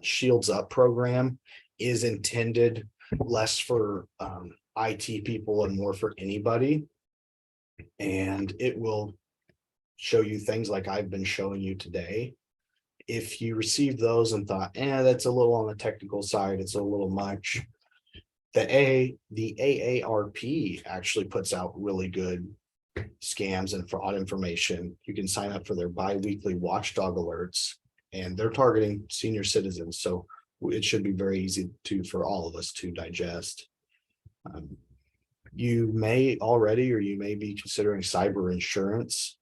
Speaker 2: Shields Up program is intended less for IT people and more for anybody. And it will show you things like I've been showing you today. If you received those and thought, that's a little on the technical side, it's a little much, the AARP actually puts out really good scams and fraud information. You can sign up for their bi-weekly watchdog alerts, and they're targeting senior citizens. So it should be very easy for all of us to digest. You may already, or you may be considering cyber insurance.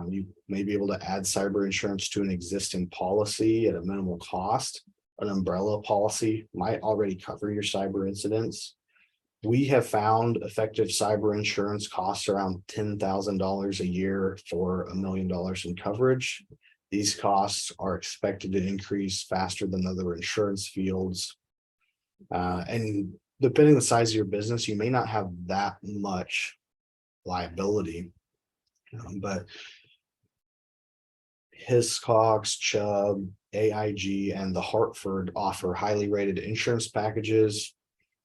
Speaker 2: You may be able to add cyber insurance to an existing policy at a minimal cost. An umbrella policy might already cover your cyber incidents. We have found effective cyber insurance costs around $10,000 a year for $1 million in coverage. These costs are expected to increase faster than other insurance fields. And depending on the size of your business, you may not have that much liability, but Hiscox, Chubb, AIG, and the Hartford offer highly rated insurance packages.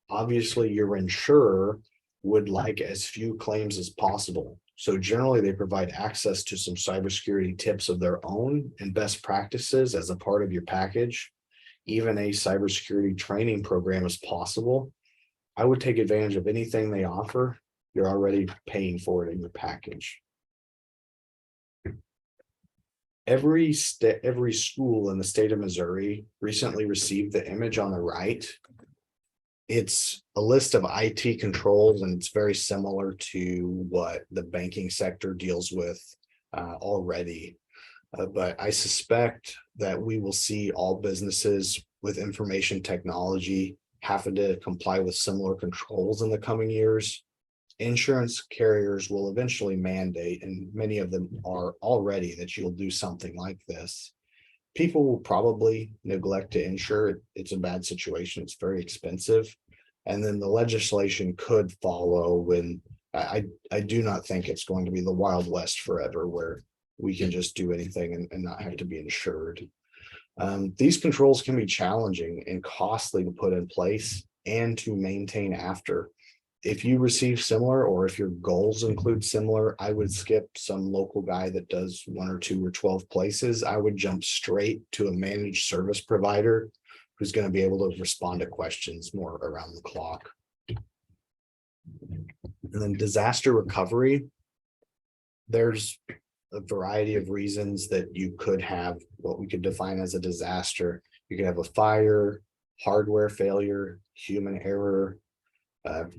Speaker 2: Obviously, your insurer would like as few claims as possible. So generally, they provide access to some cybersecurity tips of their own and best practices as a part of your package. Even a cybersecurity training program is possible. I would take advantage of anything they offer. You're already paying for it in your package. Every school in the state of Missouri recently received the image on the right. It's a list of IT controls, and it's very similar to what the banking sector deals with already. But I suspect that we will see all businesses with information technology having to comply with similar controls in the coming years. Insurance carriers will eventually mandate, and many of them are already, that you'll do something like this. People will probably neglect to insure it. It's a bad situation. It's very expensive. And then the legislation could follow when I do not think it's going to be the Wild West forever where we can just do anything and not have to be insured. These controls can be challenging and costly to put in place and to maintain after. If you receive similar, or if your goals include similar, I would skip some local guy that does 1 or 2 or 12 places. I would jump straight to a managed service provider who's going to be able to respond to questions more around the clock. And then disaster recovery. There's a variety of reasons that you could have what we could define as a disaster. You could have a fire, hardware failure, human error,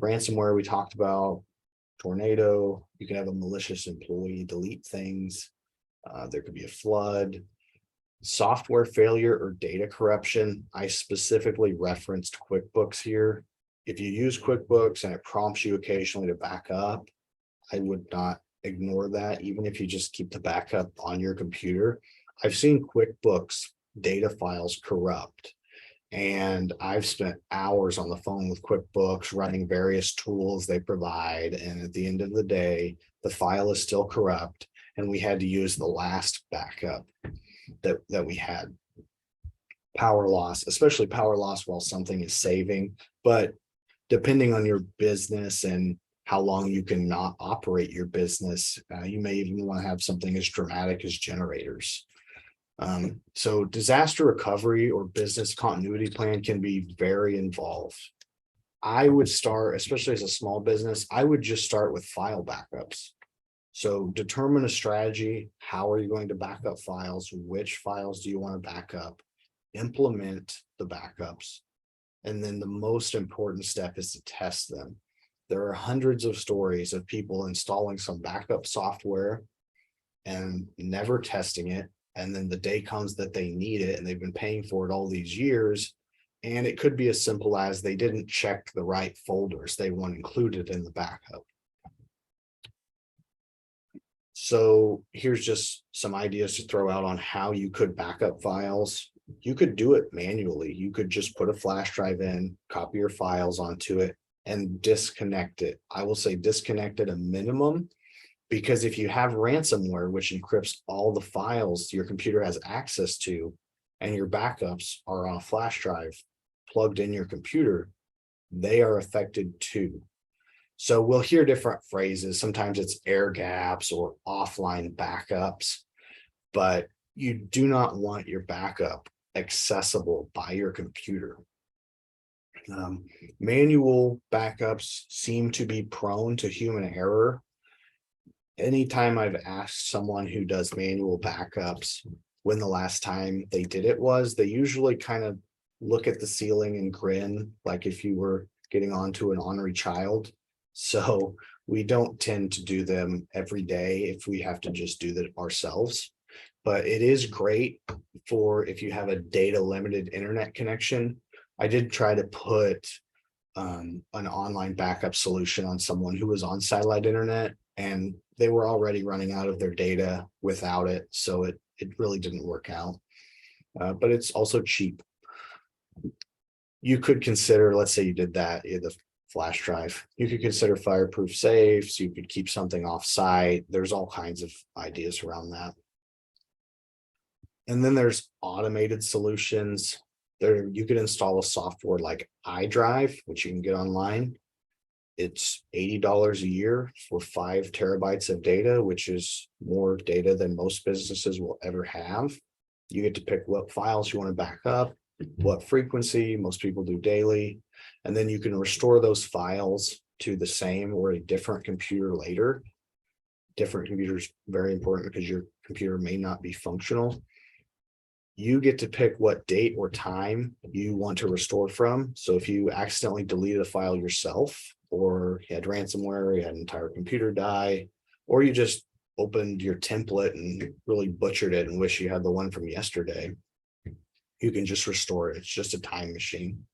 Speaker 2: ransomware we talked about, tornado. You can have a malicious employee delete things. There could be a flood, software failure, or data corruption. I specifically referenced QuickBooks here. If you use QuickBooks and it prompts you occasionally to back up, I would not ignore that, even if you just keep the backup on your computer. I've seen QuickBooks data files corrupt, and I've spent hours on the phone with QuickBooks running various tools they provide. And at the end of the day, the file is still corrupt, and we had to use the last backup that we had. Power loss, especially power loss while something is saving, but depending on your business and how long you can not operate your business, you may even want to have something as dramatic as generators. So disaster recovery or business continuity plan can be very involved. I would start, especially as a small business, I would just start with file backups. So determine a strategy. How are you going to back up files? Which files do you want to back up? Implement the backups. And then the most important step is to test them. There are hundreds of stories of people installing some backup software and never testing it. And then the day comes that they need it, and they've been paying for it all these years. And it could be as simple as they didn't check the right folders they want included in the backup. So here's just some ideas to throw out on how you could back up files. You could do it manually. You could just put a flash drive in, copy your files onto it, and disconnect it. I will say disconnect at a minimum, because if you have ransomware, which encrypts all the files your computer has access to, and your backups are on a flash drive plugged in your computer, they are affected too. So we'll hear different phrases. Sometimes it's air gaps or offline backups, but you do not want your backup accessible by your computer. Manual backups seem to be prone to human error. Anytime I've asked someone who does manual backups when the last time they did it was, they usually kind of look at the ceiling and grin like if you were getting onto an ornery child. So we don't tend to do them every day if we have to just do that ourselves. But it is great for if you have a data limited internet connection. I did try to put an online backup solution on someone who was on satellite internet, and they were already running out of their data without it. So it really didn't work out. But it's also cheap. You could consider, let's say you did that, you had the flash drive, you could consider fireproof safes, you could keep something off site. There's all kinds of ideas around that. And then there's automated solutions. There, you could install a software like iDrive, which you can get online. It's $80 a year for 5 terabytes of data, which is more data than most businesses will ever have. You get to pick what files you want to back up, what frequency. Most people do daily, and then you can restore those files to the same or a different computer later. Different computers, very important because your computer may not be functional. You get to pick what date or time you want to restore from. So if you accidentally deleted a file yourself, or you had ransomware, you had an entire computer die, or you just opened your template and really butchered it and wish you had the one from yesterday, you can just restore it. It's just a time machine.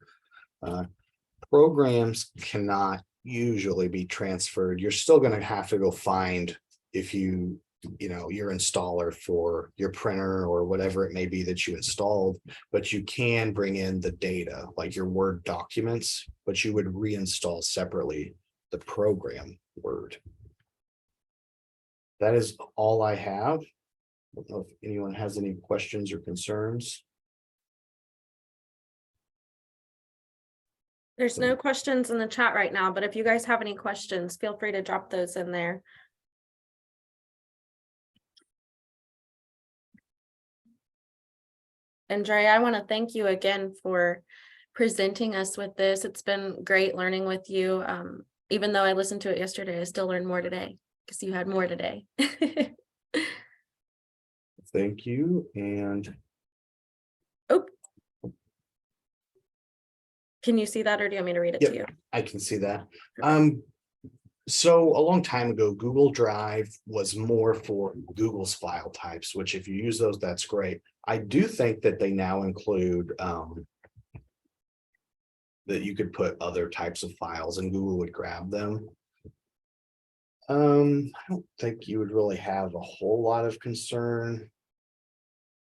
Speaker 2: Programs cannot usually be transferred. You're still going to have to go find, if you know, your installer for your printer or whatever it may be that you installed, but you can bring in the data like your Word documents, but you would reinstall separately the program Word. That is all I have. I don't know if anyone has any questions or concerns.
Speaker 1: There's no questions in the chat right now, but if you guys have any questions, feel free to drop those in there. And Dre, I want to thank you again for presenting us with this. It's been great learning with you. Even though I listened to it yesterday, I still learned more today because you had more today.
Speaker 2: Thank you. And
Speaker 1: oh, can you see that, or do you want me to read it to you?
Speaker 2: I can see that. So a long time ago, Google Drive was more for Google's file types, which if you use those, that's great. I do think that they now include that you could put other types of files and Google would grab them. I don't think you would really have a whole lot of concern.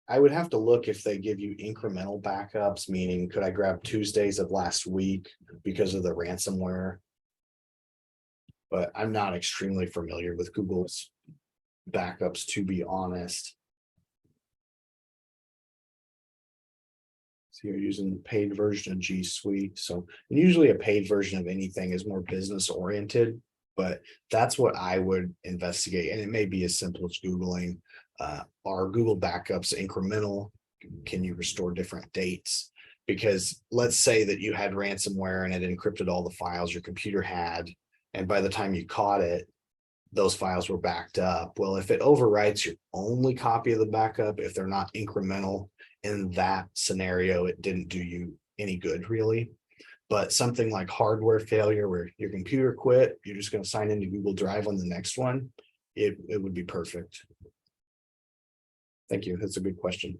Speaker 2: I would have to look if they give you incremental backups, meaning could I grab Tuesdays of last week because of the ransomware? But I'm not extremely familiar with Google's backups, to be honest. So you're using the paid version of G Suite. So usually a paid version of anything is more business oriented, but that's what I would investigate. And it may be as simple as Googling, are Google backups incremental? Can you restore different dates? Because let's say that you had ransomware and it encrypted all the files your computer had, and by the time you caught it, those files were backed up. Well, if it overwrites your only copy of the backup, if they're not incremental, in that scenario, it didn't do you any good, really. But something like hardware failure where your computer quit, you're just going to sign into Google Drive on the next one, it would be perfect. Thank you. That's a good question.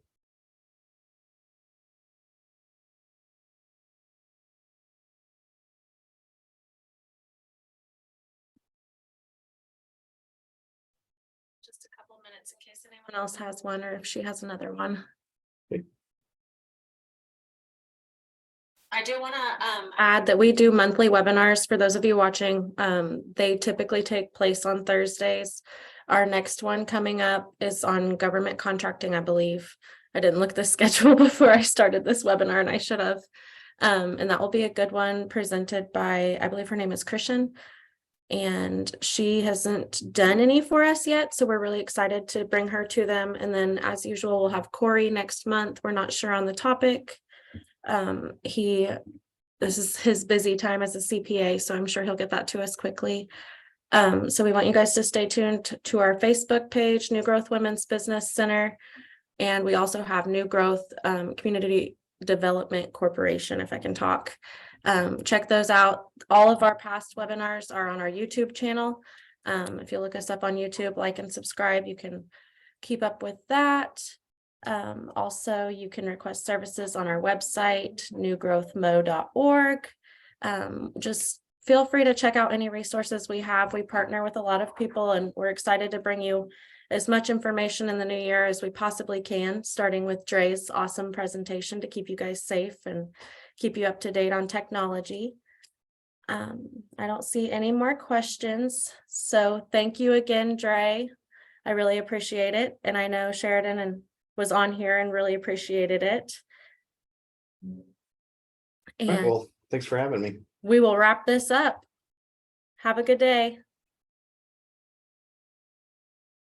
Speaker 1: Just a couple minutes in case anyone else has one, or if she has another one.
Speaker 2: Okay.
Speaker 1: I do want to add that we do monthly webinars for those of you watching. They typically take place on Thursdays. Our next one coming up is on government contracting, I believe. I didn't look the schedule before I started this webinar, and I should have. And that will be a good one, presented by, I believe her name is Christian. And she hasn't done any for us yet, so we're really excited to bring her to them. And then, as usual, we'll have Corey next month. We're not sure on the topic. This is his busy time as a CPA, so I'm sure he'll get that to us quickly. So we want you guys to stay tuned to our Facebook page, New Growth Women's Business Center. And we also have New Growth Community Development Corporation, if I can talk. Check those out. All of our past webinars are on our YouTube channel. If you look us up on YouTube, like and subscribe, you can keep up with that. Also, you can request services on our website, newgrowthmo.org. Just feel free to check out any resources we have. We partner with a lot of people, and we're excited to bring you as much information in the new year as we possibly can, starting with Dre's awesome presentation to keep you guys safe and keep you up to date on technology. I don't see any more questions. So thank you again, Dre. I really appreciate it. And I know Sheridan was on here and really appreciated it.
Speaker 2: All right,
Speaker 1: And
Speaker 2: well, thanks for having me.
Speaker 1: we will wrap this up. Have a good day.